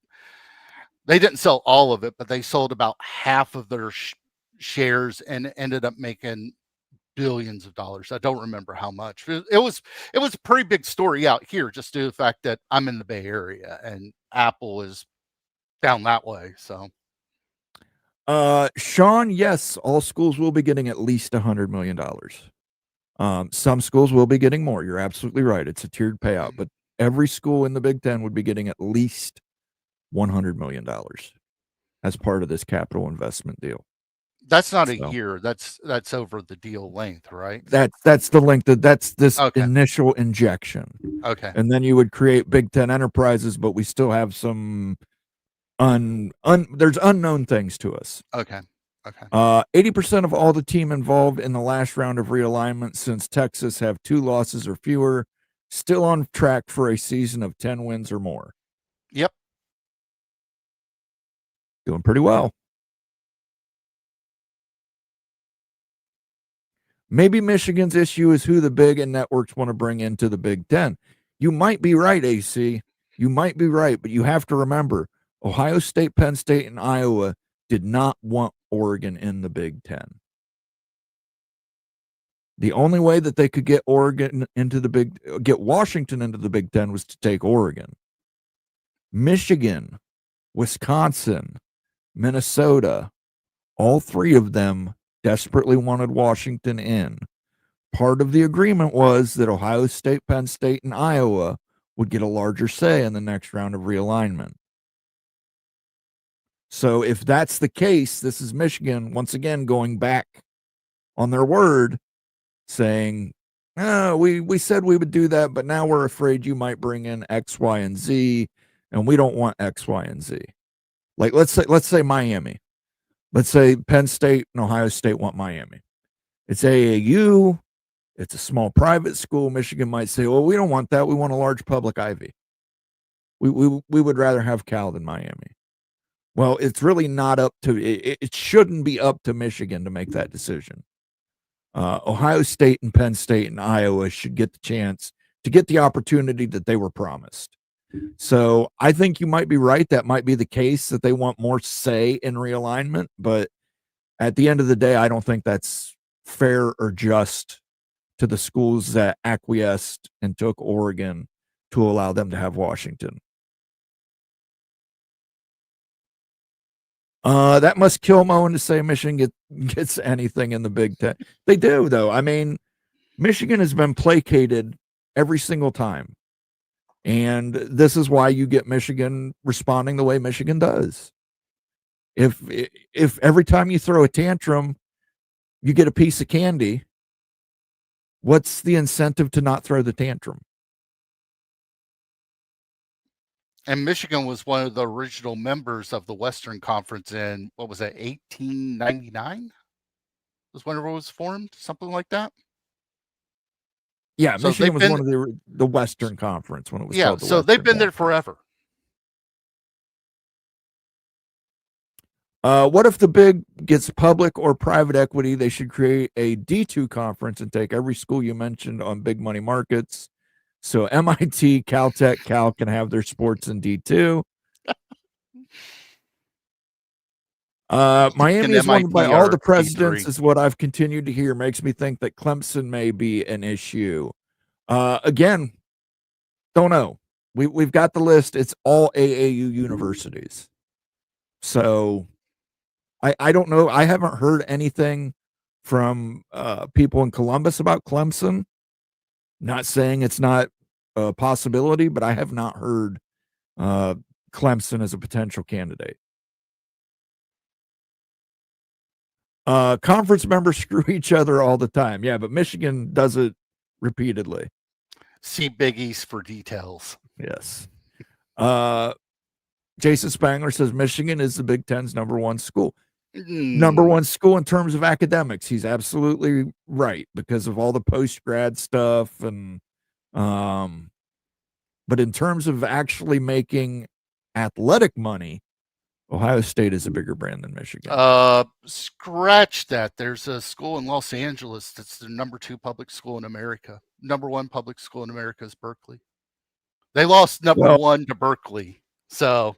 didn't sell all of it, but they sold about half of their shares and ended up making billions of dollars. I don't remember how much. It was a pretty big story out here, just due to the fact that I'm in the Bay Area and Apple is down that way. So, Sean, yes, all schools will be getting at least $100 million. Some schools will be getting more. You're absolutely right. It's a tiered payout, but every school in the Big Ten would be getting at least $100 million as part of this capital investment deal. That's not a year. That's over the deal length, right? That's the length. That's this initial injection. Okay. And then you would create Big Ten enterprises, but we still have some there's unknown things to us. Okay. 80% of all the team involved in the last round of realignment since Texas have 2 losses or fewer, still on track for a season of 10 wins or more. Yep. Doing pretty well. Maybe Michigan's issue is who the big and networks want to bring into the Big Ten. You might be right, AC. You might be right, but you have to remember Ohio State, Penn State, and Iowa did not want Oregon in the Big Ten. The only way that they could get Washington into the Big Ten was to take Oregon. Michigan, Wisconsin, Minnesota, all three of them desperately wanted Washington in. Part of the agreement was that Ohio State, Penn State, and Iowa would get a larger say in the next round of realignment. So if that's the case, this is Michigan once again going back on their word, saying, oh, we said we would do that, but now we're afraid you might bring in X, Y, and Z, and we don't want X, Y, and Z. Like let's say Miami. Let's say Penn State and Ohio State want Miami. It's AAU. It's a small private school. Michigan might say, well, we don't want that. We want a large public Ivy. We would rather have Cal than Miami. Well, it's really not up to it shouldn't be up to Michigan to make that decision. Ohio State and Penn State and Iowa should get the chance to get the opportunity that they were promised. So I think you might be right. That might be the case, that they want more say in realignment. But at the end of the day, I don't think that's fair or just to the schools that acquiesced and took Oregon to allow them to have Washington. That must kill Moen to say Michigan gets anything in the Big Ten. They do, though. I mean, Michigan has been placated every single time. And this is why you get Michigan responding the way Michigan does. If every time you throw a tantrum, you get a piece of candy, what's the incentive to not throw the tantrum? And Michigan was one of the original members of the Western Conference in, what was that, 1899? Was whenever it was formed, something like that. Yeah, so Michigan was one of the Western Conference when it was called the so Western they've been Conference. there forever. What if the Big gets public or private equity? They should create a D2 conference and take every school you mentioned on big money markets. So MIT, Caltech, Cal can have their sports in D2. Miami is wanted by all the presidents, D3. Is what I've continued to hear. Makes me think that Clemson may be an issue. Again, don't know. We've got the list. It's all AAU universities. So I don't know. I haven't heard anything from people in Columbus about Clemson. Not saying it's not a possibility, but I have not heard Clemson as a potential candidate. Conference members screw each other all the time. Yeah, but Michigan does it repeatedly. See Big East for details. Yes. Jason Spangler says Michigan is the Big Ten's number one school. Number one school in terms of academics. He's absolutely right because of all the post-grad stuff. And but in terms of actually making athletic money, Ohio State is a bigger brand than Michigan. Scratch that. There's a school in Los Angeles that's the number 2 public school in America. Number 1 public school in America is Berkeley. They lost number 1 to Berkeley. So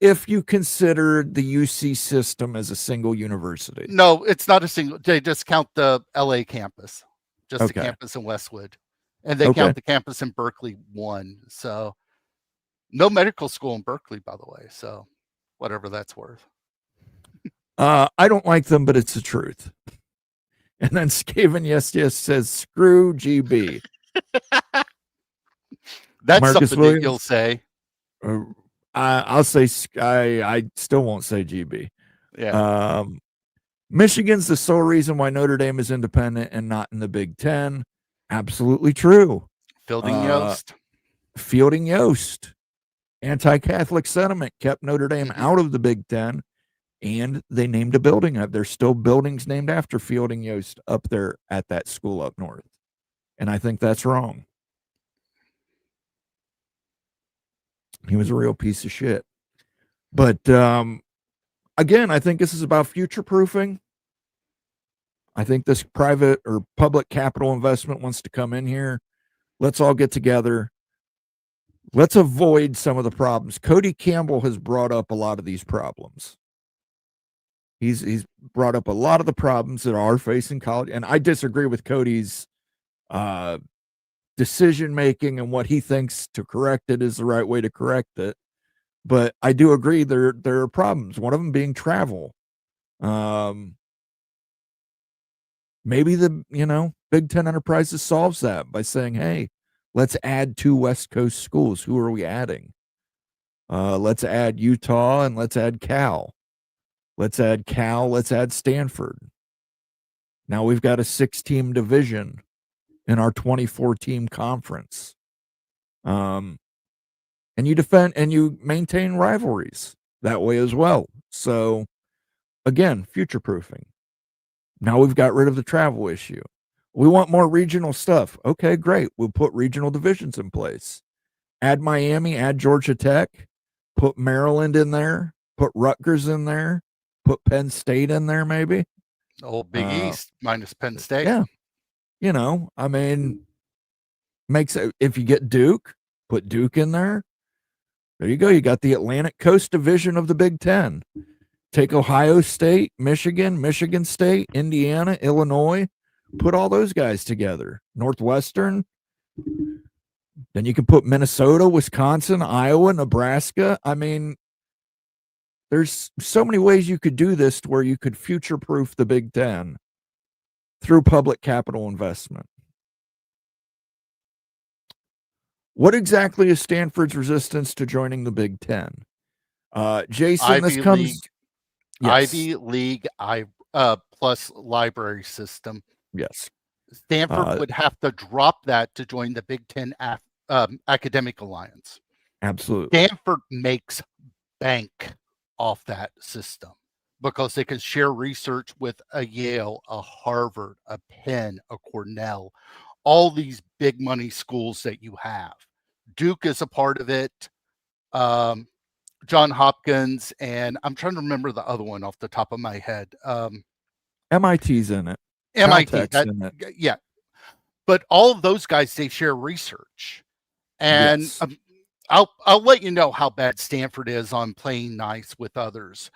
if you consider the UC system as a single university. No, it's not a single. They just count the LA campus, just the campus in Westwood. And they count the campus in Berkeley 1. So no medical school in Berkeley, by the way. So whatever that's worth. I don't like them, but it's the truth. And then Skaven yes says screw GB. That's Marcus something Williams, that you'll say. I'll say I still won't say GB. Yeah. Michigan's the sole reason why Notre Dame is independent and not in the Big Ten. Absolutely true. Fielding Yost. Anti-Catholic sentiment kept Notre Dame out of the Big Ten, and they named a building up. There's still buildings named after Fielding Yost up there at that school up north. And I think that's wrong. He was a real piece of shit. But again, I think this is about future proofing. I think this private or public capital investment wants to come in here. Let's all get together. Let's avoid some of the problems. Cody Campbell has brought up a lot of these problems. He's brought up a lot of the problems that are facing college, and I disagree with Cody's decision making and what he thinks to correct it is the right way to correct it. But I do agree there are problems. One of them being travel. Maybe the Big Ten Enterprises solves that by saying, hey, let's add 2 West Coast schools. Who are we adding? Let's add Utah and let's add Cal. Let's add Cal. Let's add Stanford. Now we've got a 6-team division in our 24-team conference. And you maintain rivalries that way as well. So again, future proofing. Now we've got rid of the travel issue. We want more regional stuff. Okay, great. We'll put regional divisions in place. Add Miami, add Georgia Tech, put Maryland in there, put Rutgers in there, put Penn State in there maybe. Old Big East minus Penn State. Yeah. I mean, if you get Duke, put Duke in there. There you go. You got the Atlantic Coast Division of the Big Ten. Take Ohio State, Michigan State, Indiana, Illinois, put all those guys together. Northwestern. Then you can put Minnesota, Wisconsin, Iowa, Nebraska. I mean, there's so many ways you could do this to where you could future-proof the Big Ten through public capital investment. What exactly is Stanford's resistance to joining the Big Ten? Jason, this comes... Yes. Ivy League plus library system. Yes. Stanford would have to drop that to join the Big Ten Academic Alliance. Absolutely. Stanford makes bank off that system because they can share research with a Yale, a Harvard, a Penn, a Cornell, all these big money schools that you have. Duke is a part of it. John Hopkins, and I'm trying to remember the other one off the top of my head. MIT's in it. MIT, yeah. But all of those guys, they share research, and yes. I'll let you know how bad Stanford is on playing nice with others.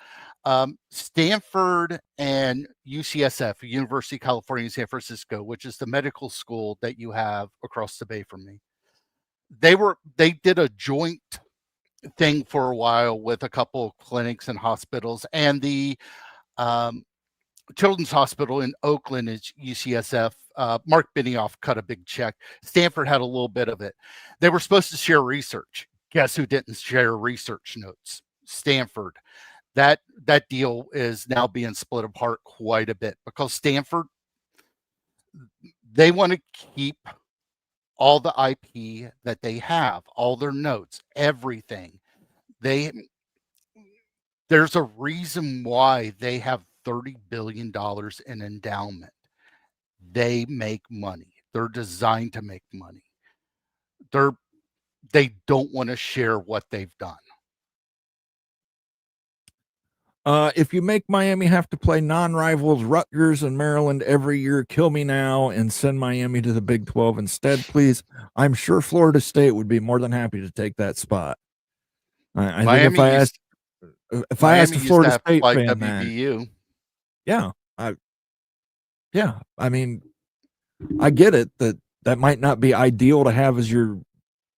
Stanford and UCSF, University of California, San Francisco, which is the medical school that you have across the bay from me. They did a joint thing for a while with a couple of clinics and hospitals, and the Children's Hospital in Oakland is UCSF. Mark Benioff cut a big check. Stanford had a little bit of it. They were supposed to share research. Guess who didn't share research notes? Stanford. That deal is now being split apart quite a bit because Stanford, they want to keep all the IP that they have, all their notes, everything. There's a reason why they have $30 billion in endowment. They make money. They're designed to make money. They don't want to share what they've done. If you make Miami have to play non-rivals Rutgers and Maryland every year, kill me now and send Miami to the Big 12 instead, please. I'm sure Florida State would be more than happy to take that spot. I think if I asked a Florida State fan WVU. I mean, I get it that might not be ideal to have as your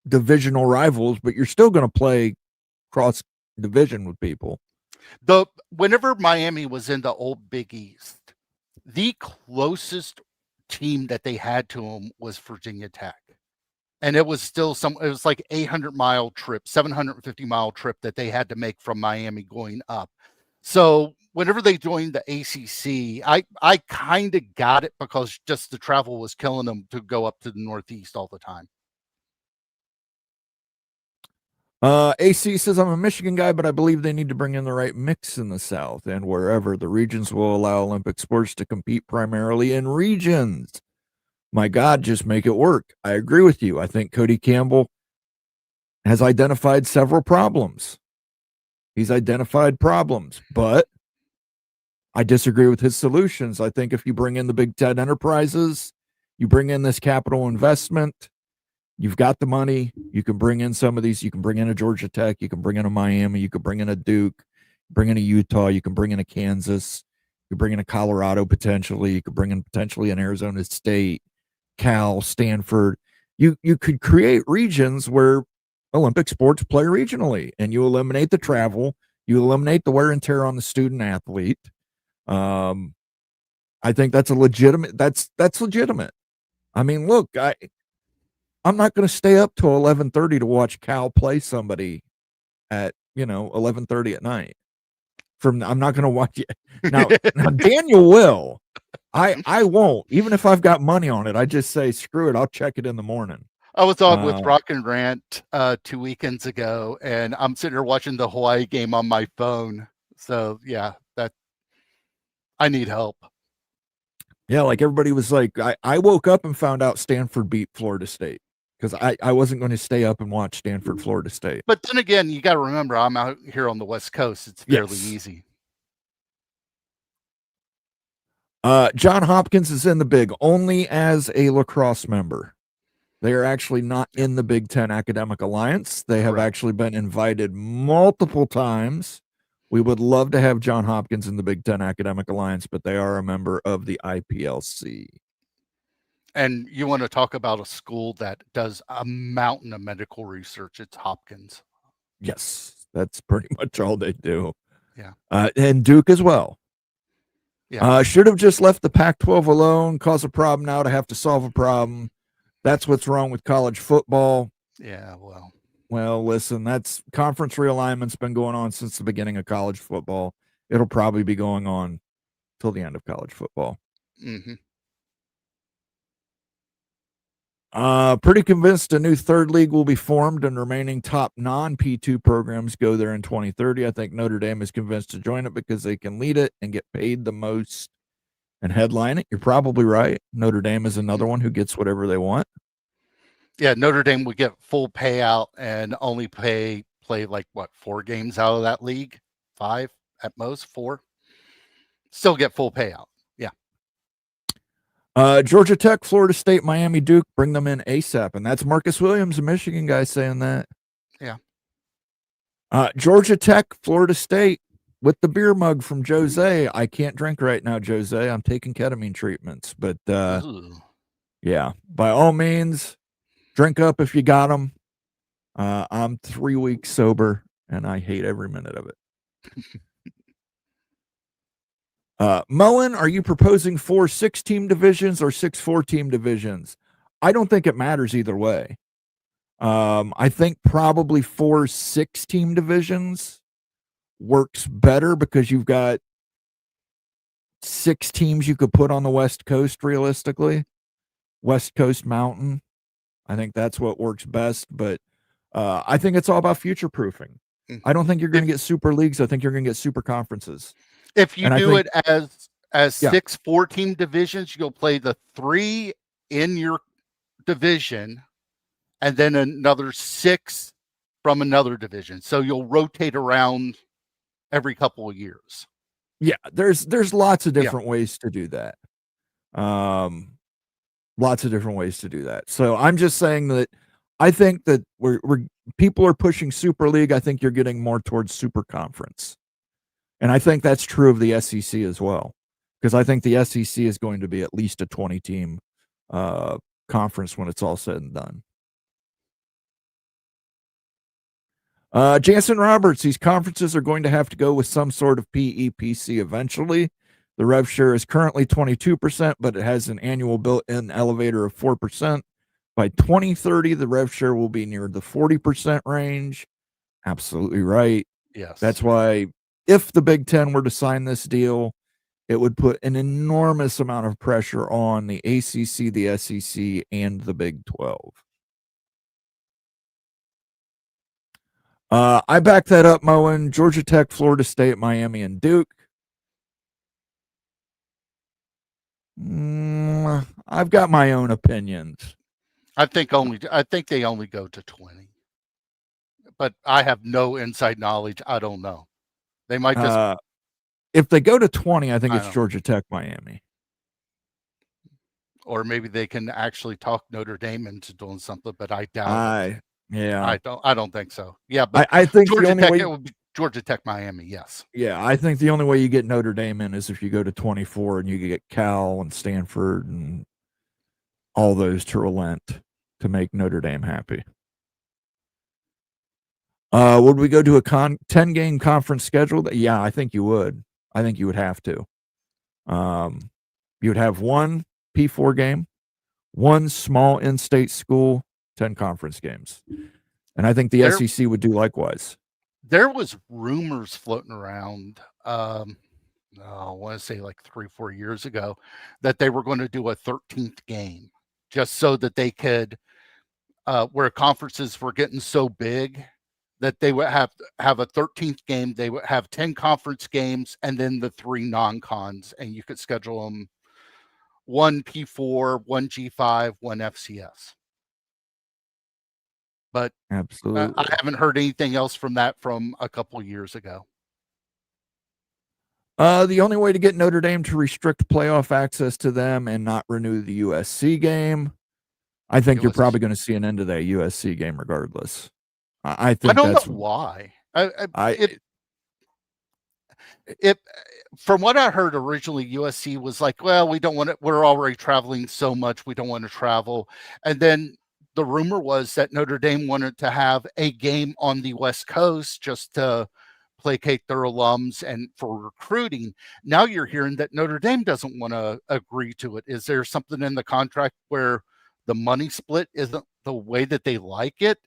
divisional rivals, but you're still going to play cross division with people. Whenever Miami was in the old Big East, the closest team that they had to them was Virginia Tech. And it was still it was like 800-mile trip, 750-mile trip that they had to make from Miami going up. So whenever they joined the ACC, I kind of got it because just the travel was killing them to go up to the Northeast all the time. AC says, I'm a Michigan guy, but I believe they need to bring in the right mix in the South and wherever. The regions will allow Olympic sports to compete primarily in regions. My God, just make it work. I agree with you. I think Cody Campbell has identified several problems. He's identified problems, but I disagree with his solutions. I think if you bring in the Big Ten enterprises, you bring in this capital investment, you've got the money, you can bring in some of these, you can bring in a Georgia Tech, you can bring in a Miami, you can bring in a Duke, bring in a Utah, you can bring in a Kansas, you can bring in a Colorado potentially, you could bring in potentially an Arizona State, Cal, Stanford. You could create regions where Olympic sports play regionally, and you eliminate the travel, you eliminate the wear and tear on the student athlete. I think that's that's legitimate. I mean, look, I'm not going to stay up till 11:30 to watch Cal play somebody at 11:30 at night. I'm not going to watch it now. Now Daniel will. I won't. Even if I've got money on it, I just say screw it. I'll check it in the morning. I was on with Rock and Rant 2 weekends ago, and I'm sitting here watching the Hawaii game on my phone. So yeah, I need help. Yeah, like everybody was like, I woke up and found out Stanford beat Florida State because I wasn't going to stay up and watch Stanford, Florida State. But then again, you got to remember, I'm out here on the West Coast. It's fairly easy. John Hopkins is in the Big only as a lacrosse member. They are actually not in the Big Ten Academic Alliance. They have actually been invited multiple times. We would love to have John Hopkins in the Big Ten Academic Alliance, but they are a member of the IPLC. And you want to talk about a school that does a mountain of medical research, it's Hopkins. Yes, that's pretty much all they do. Yeah. And Duke as well. Yeah. Should have just left the Pac-12 alone, cause a problem now to have to solve a problem. That's what's wrong with college football. Yeah, well, listen, that's conference realignment's been going on since the beginning of college football. It'll probably be going on till the end of college football. Mm-hmm. Pretty convinced a new third league will be formed and remaining top non-P2 programs go there in 2030. I think Notre Dame is convinced to join it because they can lead it and get paid the most and headline it. You're probably right. Notre Dame is another one who gets whatever they want. Yeah, Notre Dame would get full payout and only play like 4 games out of that league, 5 at most, 4. Still get full payout. Yeah. Georgia Tech, Florida State, Miami, Duke, bring them in ASAP, and that's Marcus Williams, a Michigan guy, saying that. Yeah. Georgia Tech, Florida State, with the beer mug from Jose. I can't drink right now, Jose. I'm taking ketamine treatments, but yeah, by all means. Drink up if you got them. I'm 3 weeks sober, and I hate every minute of it. Moen, are you proposing 4 6-team divisions or 6 4-team divisions? I don't think it matters either way. I think probably 4 6-team divisions works better because you've got 6 teams you could put on the West Coast realistically. West Coast Mountain. I think that's what works best, but I think it's all about future proofing. I don't think you're going to get super leagues. I think you're going to get super conferences. If you do it as 6 4-team divisions, you'll play the 3 in your division and then another 6 from another division. So you'll rotate around every couple of years. Yeah, there's lots of different ways to do that. Lots of different ways to do that. So I'm just saying that I think that we're people are pushing Super League. I think you're getting more towards Super Conference. And I think that's true of the SEC as well. Because I think the SEC is going to be at least a 20-team conference when it's all said and done. Jansen Roberts, these conferences are going to have to go with some sort of PEPC eventually. The rev share is currently 22%, but it has an annual built-in elevator of 4%. By 2030, the rev share will be near the 40% range. Absolutely right. Yes. That's why if the Big Ten were to sign this deal, it would put an enormous amount of pressure on the ACC, the SEC, and the Big 12. I back that up, Moen. Georgia Tech, Florida State, Miami, and Duke. I've got my own opinions. I think they only go to 20. But I have no inside knowledge. I don't know. They might just if they go to 20, I think I it's don't- Georgia Tech, Miami. Or maybe they can actually talk Notre Dame into doing something, but I doubt it. Yeah. I don't think so. Yeah, but I think the Georgia only Tech, way, it would be Georgia Tech, Miami. Yes. yeah, I think the only way you get Notre Dame in is if you go to 24 and you get Cal and Stanford and all those to relent to make Notre Dame happy. Would we go to a 10-game conference schedule? Yeah, I think you would. I think you would have to. You would have one P4 game, one small in-state school, 10 conference games. And I think the SEC would do likewise. There was rumors floating around, I want to say like 3-4 years ago, that they were going to do a 13th game just so that they could, where conferences were getting so big that they would have a 13th game. They would have 10 conference games and then the 3 non-cons, and you could schedule them 1 P4, 1 G5, 1 FCS. But Absolutely. I haven't heard anything else from that from a couple years ago. The only way to get Notre Dame to restrict playoff access to them and not renew the USC game, I think you're probably going to see an end to that USC game regardless. I think I don't that's know why. From what I heard originally, USC was like, well, we don't want it. We're already traveling so much. We don't want to travel. And then the rumor was that Notre Dame wanted to have a game on the West Coast just to placate their alums and for recruiting. Now you're hearing that Notre Dame doesn't want to agree to it. Is there something in the contract where the money split isn't the way that they like it?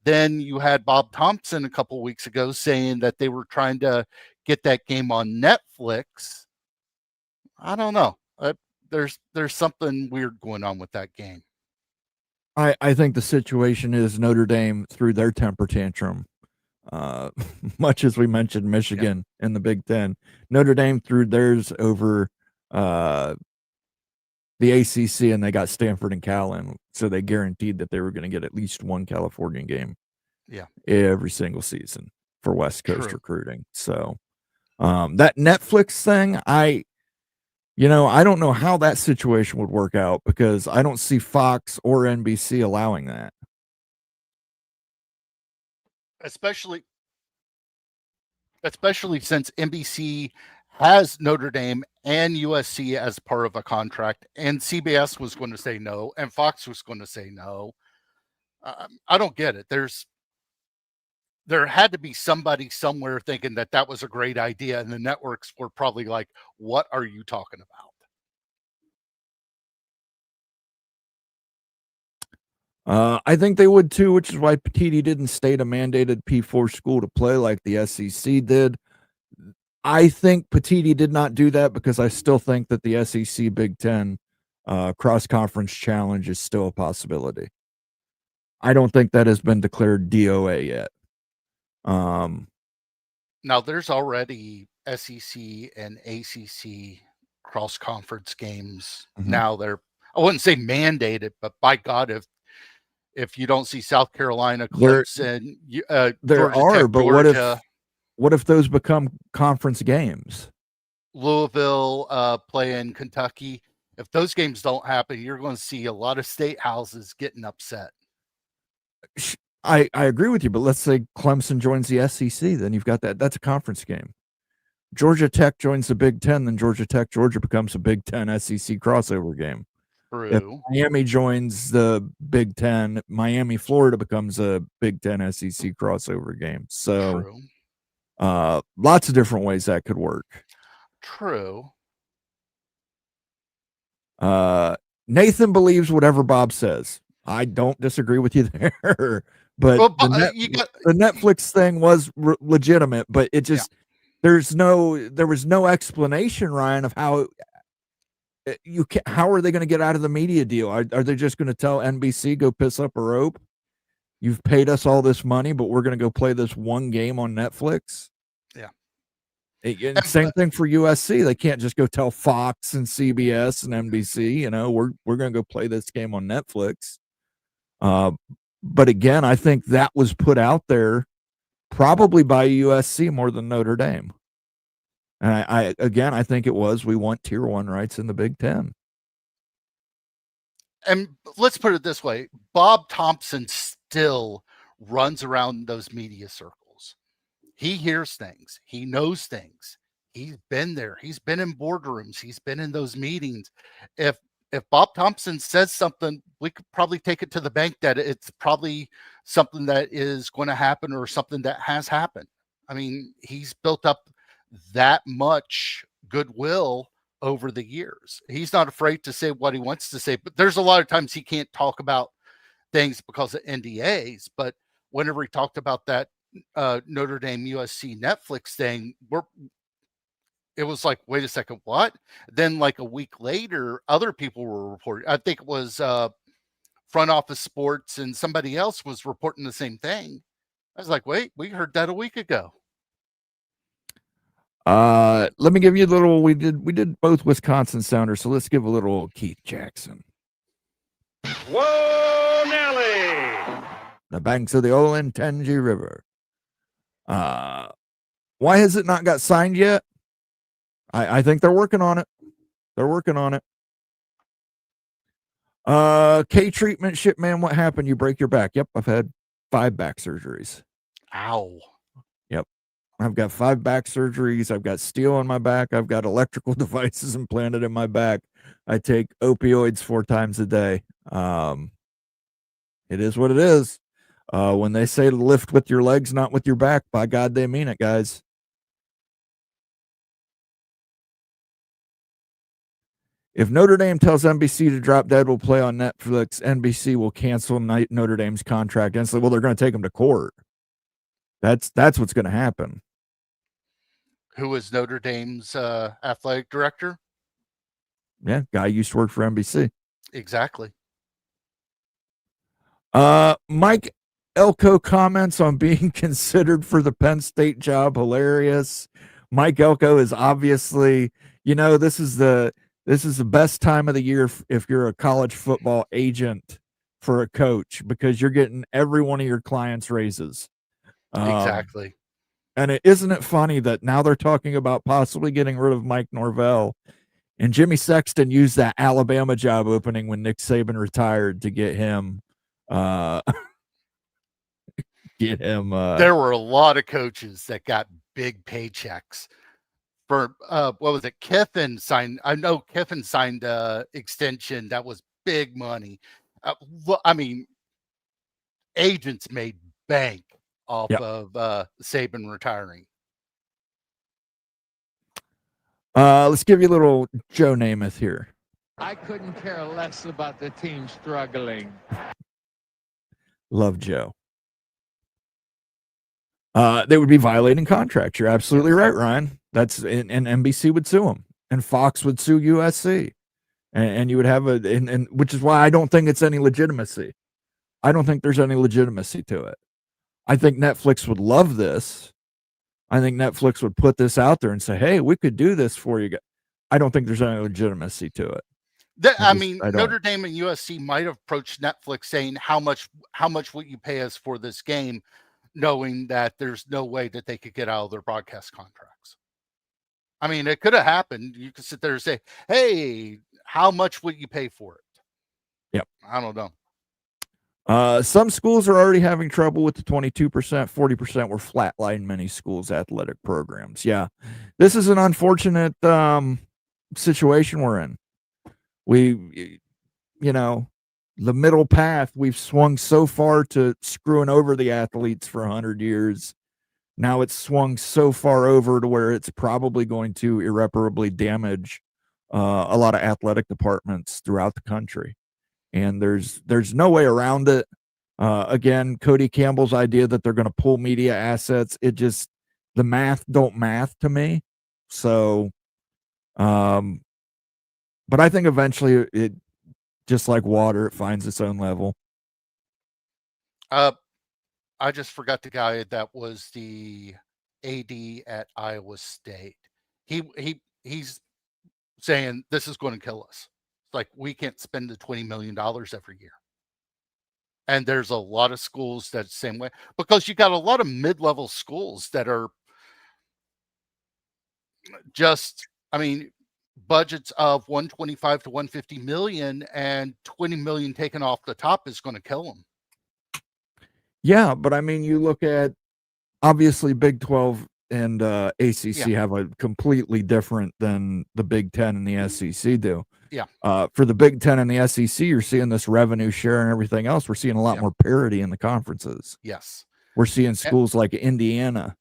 Then you had Bob Thompson a couple of weeks ago saying that they were trying to get that game on Netflix. I don't know. There's something weird going on with that game. I think the situation is Notre Dame threw their temper tantrum. Much as we mentioned Michigan in the Big Ten, Notre Dame threw theirs over the ACC, and they got Stanford and Cal in, so they guaranteed that they were going to get at least one California game, every single season for West Coast recruiting. So that Netflix thing, I don't know how that situation would work out because I don't see Fox or NBC allowing that. Especially since NBC has Notre Dame and USC as part of a contract, and CBS was going to say no, and Fox was going to say no. I don't get it. There had to be somebody somewhere thinking that was a great idea, and the networks were probably like, what are you talking about? I think they would too, which is why Petitti didn't state a mandated P4 school to play like the SEC did. I think Petitti did not do that because I still think that the SEC Big Ten cross-conference challenge is still a possibility. I don't think that has been declared DOA yet. Now, there's already SEC and ACC cross-conference games. Now they're, I wouldn't say mandated, but by God, if you don't see South Carolina, Clemson, there Georgia are, Tech, but Georgia, what if those become conference games? Louisville playing Kentucky. If those games don't happen, you're going to see a lot of state houses getting upset. I agree with you, but let's say Clemson joins the SEC, then you've got that. That's a conference game. Georgia Tech joins the Big Ten, then Georgia Tech, Georgia becomes a Big Ten SEC crossover game. True. If Miami joins the Big Ten, Miami, Florida becomes a Big Ten SEC crossover game. So lots of different ways that could work. True. Nathan believes whatever Bob says. I don't disagree with you there. But the Netflix thing was legitimate, but it just there was no explanation, Ryan, of how how are they going to get out of the media deal? Are they just going to tell NBC go piss up a rope? You've paid us all this money, but we're going to go play this one game on Netflix. Yeah. And same thing for USC. They can't just go tell Fox and CBS and NBC, we're going to go play this game on Netflix. But again, I think that was put out there probably by USC more than Notre Dame. And I think it was, we want tier 1 rights in the Big Ten. And let's put it this way. Bob Thompson still runs around those media circles. He hears things. He knows things. He's been there. He's been in boardrooms. He's been in those meetings. If Bob Thompson says something, we could probably take it to the bank that it's probably something that is going to happen or something that has happened. I mean, he's built up that much goodwill over the years. He's not afraid to say what he wants to say, but there's a lot of times he can't talk about things because of NDAs. But whenever he talked about that Notre Dame USC Netflix thing, it was like, wait a second, what? Then like a week later, other people were reporting. I think it was Front Office Sports and somebody else was reporting the same thing. I was like, wait, we heard that a week ago. Let me give you a little, we did both Wisconsin Sounders, so let's give a little Keith Jackson. Whoa, Nelly! The banks of the Olentangy River. Why has it not got signed yet? I think they're working on it. They're working on it. K treatment ship, man, what happened? You break your back. Yep, I've had 5 back surgeries. Ow. Yep. I've got 5 back surgeries. I've got steel on my back. I've got electrical devices implanted in my back. I take opioids 4 times a day. It is what it is. When they say to lift with your legs, not with your back, by God, they mean it, guys. If Notre Dame tells NBC to drop Dead Will Play on Netflix, NBC will cancel Notre Dame's contract. And so, well, they're going to take them to court. That's what's going to happen. Who is Notre Dame's athletic director? Yeah, guy used to work for NBC. Exactly. Mike Elko comments on being considered for the Penn State job. Hilarious. Mike Elko is obviously, this is the best time of the year if you're a college football agent for a coach, because you're getting every one of your clients raises. Exactly. And isn't it funny that now they're talking about possibly getting rid of Mike Norvell, and Jimmy Sexton used that Alabama job opening when Nick Saban retired to get him. There were a lot of coaches that got big paychecks for what was it? Kiffin signed. I know Kiffin signed extension that was big money. I mean, agents made bank off of Saban retiring. Let's give you a little Joe Namath here. I couldn't care less about the team struggling. Love Joe. They would be violating contracts. You're absolutely right, Ryan. And NBC would sue them, and Fox would sue USC, and you would have and which is why I don't think it's any legitimacy. I don't think there's any legitimacy to it. I think Netflix would love this. I think Netflix would put this out there and say, hey, we could do this for you. I don't think there's any legitimacy to it. Notre Dame and USC might have approached Netflix saying, how much will you pay us for this game, knowing that there's no way that they could get out of their broadcast contracts. I mean, it could have happened. You could sit there and say, hey, how much would you pay for it? Yep. I don't know. Some schools are already having trouble with the 22%, 40% were flatline many schools' athletic programs. Yeah. This is an unfortunate situation we're in. The middle path, we've swung so far to screwing over the athletes for 100 years. Now it's swung so far over to where it's probably going to irreparably damage a lot of athletic departments throughout the country. And there's no way around it. Again, Cody Campbell's idea that they're going to pull media assets, the math don't math to me. So, but I think eventually it, just like water, it finds its own level. I just forgot the guy that was the AD at Iowa State. He's saying this is going to kill us. Like, we can't spend the $20 million every year. And there's a lot of schools that same way, because you got a lot of mid-level schools that are just, I mean, budgets of 125 to 150 million and 20 million taken off the top is going to kill them. Yeah, but I mean, you look at obviously Big 12 and ACC have a completely different than the Big 10 and the SEC do. Yeah. For the Big 10 and the SEC, you're seeing this revenue share and everything else. We're seeing a lot more parity in the conferences. Yes. We're seeing schools like Indiana.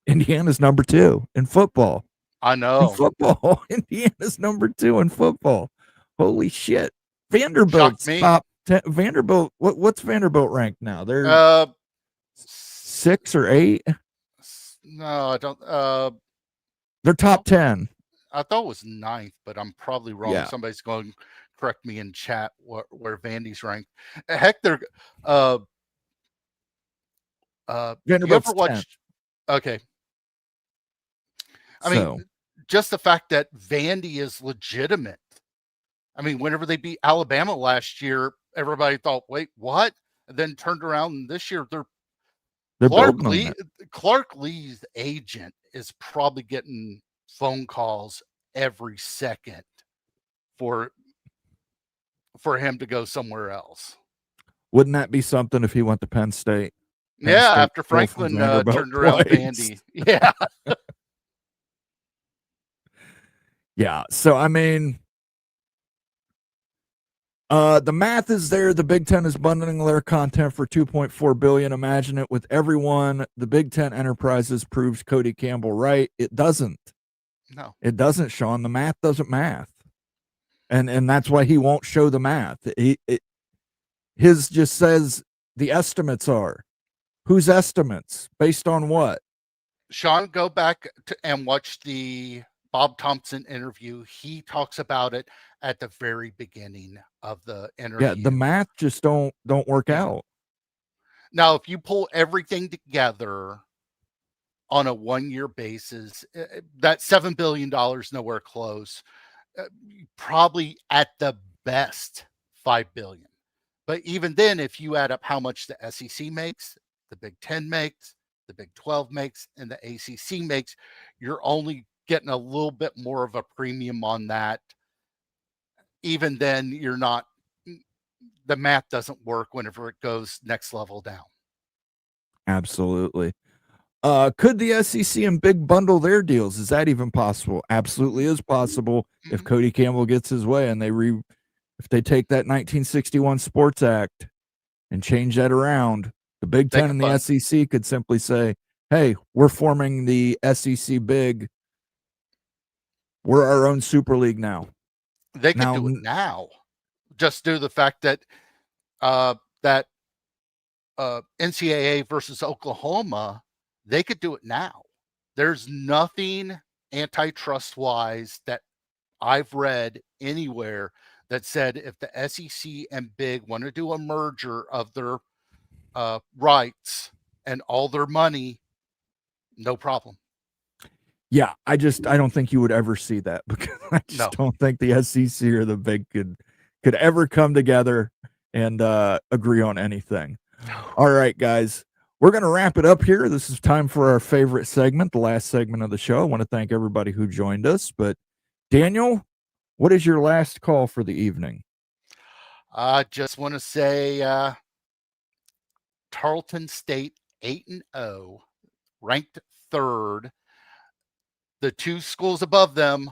Indiana's number 2 in football. I know. In football, Indiana's number 2 in football. Holy shit! Vanderbilt's top 10. Vanderbilt. What's Vanderbilt ranked now? They're 6 or 8. No, I don't. They're top 10. I thought it was 9th, but I'm probably wrong. Yeah. Somebody's going to correct me in chat where Vandy's ranked. Heck, they're Vanderbilt's you ever watched? 10. Okay. I mean, just the fact that Vandy is legitimate. I mean, whenever they beat Alabama last year, everybody thought, wait, what? And then turned around and this year they're Clark Lee's agent is probably getting phone calls every second for him to go somewhere else. Wouldn't that be something if he went to Penn State? State after Franklin turned around Vandy. Yeah. Yeah. So, I mean, the math is there. The Big Ten is bundling their content for $2.4 billion. Imagine it with everyone. The Big Ten Enterprises proves Cody Campbell right. It doesn't. No, it doesn't, Sean. The math doesn't math, and that's why he won't show the math. His just says the estimates are. Whose estimates? Based on what? Sean, go back and watch the Bob Thompson interview. He talks about it at the very beginning of the interview. Yeah, the math just don't work out. Now, if you pull everything together on a 1-year basis, that $7 billion nowhere close. Probably at the best $5 billion. But even then, if you add up how much the SEC makes, the Big 10 makes, the Big 12 makes, and the ACC makes, you're only getting a little bit more of a premium on that. Even then, you're not, the math doesn't work whenever it goes next level down. Absolutely. Could the SEC and Big bundle their deals? Is that even possible? Absolutely is possible if Cody Campbell gets his way and if they take that 1961 Sports Act and change that around. The Big Ten and the SEC could simply say, hey, we're forming the SEC Big. We're our own Super League now. They could do it now. Just due to the fact that NCAA versus Oklahoma, they could do it now. There's nothing antitrust-wise that I've read anywhere that said if the SEC and Big want to do a merger of their rights and all their money, no problem. Yeah, I don't think you would ever see that because I just don't think the SEC or the Big could ever come together and agree on anything. All right, guys, we're going to wrap it up here. This is time for our favorite segment, the last segment of the show. I want to thank everybody who joined us. But Daniel, what is your last call for the evening? I just want to say Tarleton State 8-0, ranked 3rd. The 2 schools above them,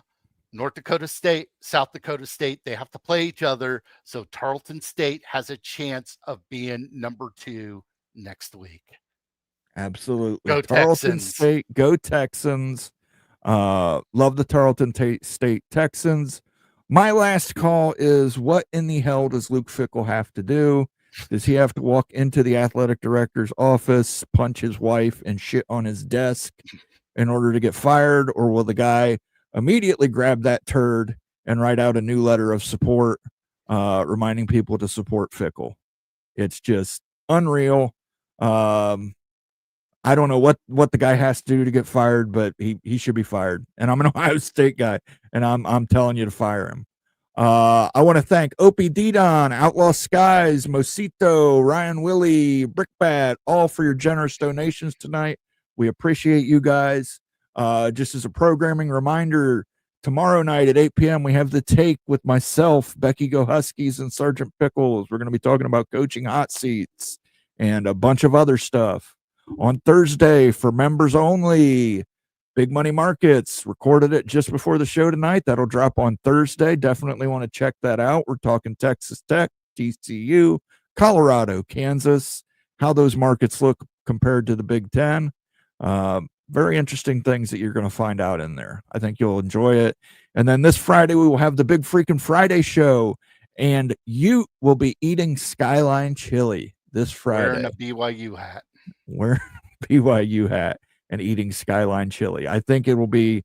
North Dakota State, South Dakota State, they have to play each other. So Tarleton State has a chance of being number 2 next week. Absolutely. Go Tarleton Texans. State, go Texans. Love the Tarleton State Texans. My last call is, what in the hell does Luke Fickell have to do? Does he have to walk into the athletic director's office, punch his wife, and shit on his desk in order to get fired? Or will the guy immediately grab that turd and write out a new letter of support, reminding people to support Fickell? It's just unreal. I don't know what the guy has to do to get fired, but he should be fired. And I'm an Ohio State guy, and I'm telling you to fire him. I want to thank Opie Didon, Outlaw Skies, Mosito, Ryan Willie, Brickbat, all for your generous donations tonight. We appreciate you guys. Just as a programming reminder, tomorrow night at 8 p.m., we have The Take with myself, Becky Go Huskies, and Sergeant Pickles. We're going to be talking about coaching hot seats and a bunch of other stuff. On Thursday, for members only, Big Money Markets, recorded it just before the show tonight. That'll drop on Thursday. Definitely want to check that out. We're talking Texas Tech, TCU, Colorado, Kansas, how those markets look compared to the Big Ten. Very interesting things that you're going to find out in there. I think you'll enjoy it. And then this Friday, we will have the Big Freaking Friday show, and you will be eating Skyline chili this Friday. Wearing a BYU hat. Wearing a BYU hat and eating Skyline chili. I think it will be,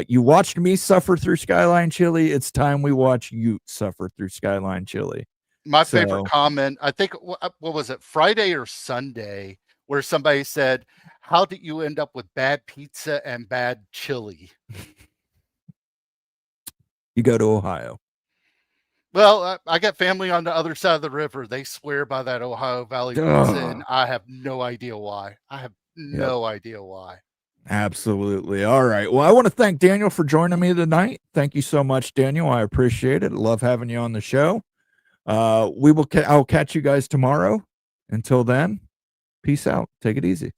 you watched me suffer through Skyline chili. It's time we watch you suffer through Skyline chili. My favorite comment, I think, what was it, Friday or Sunday, where somebody said, how did you end up with bad pizza and bad chili? You go to Ohio. Well, I got family on the other side of the river. They swear by that Ohio Valley pizza, and I have no idea why. I have no idea why. Absolutely. All right. Well, I want to thank Daniel for joining me tonight. Thank you so much, Daniel. I appreciate it. Love having you on the show. I'll catch you guys tomorrow. Until then, peace out. Take it easy.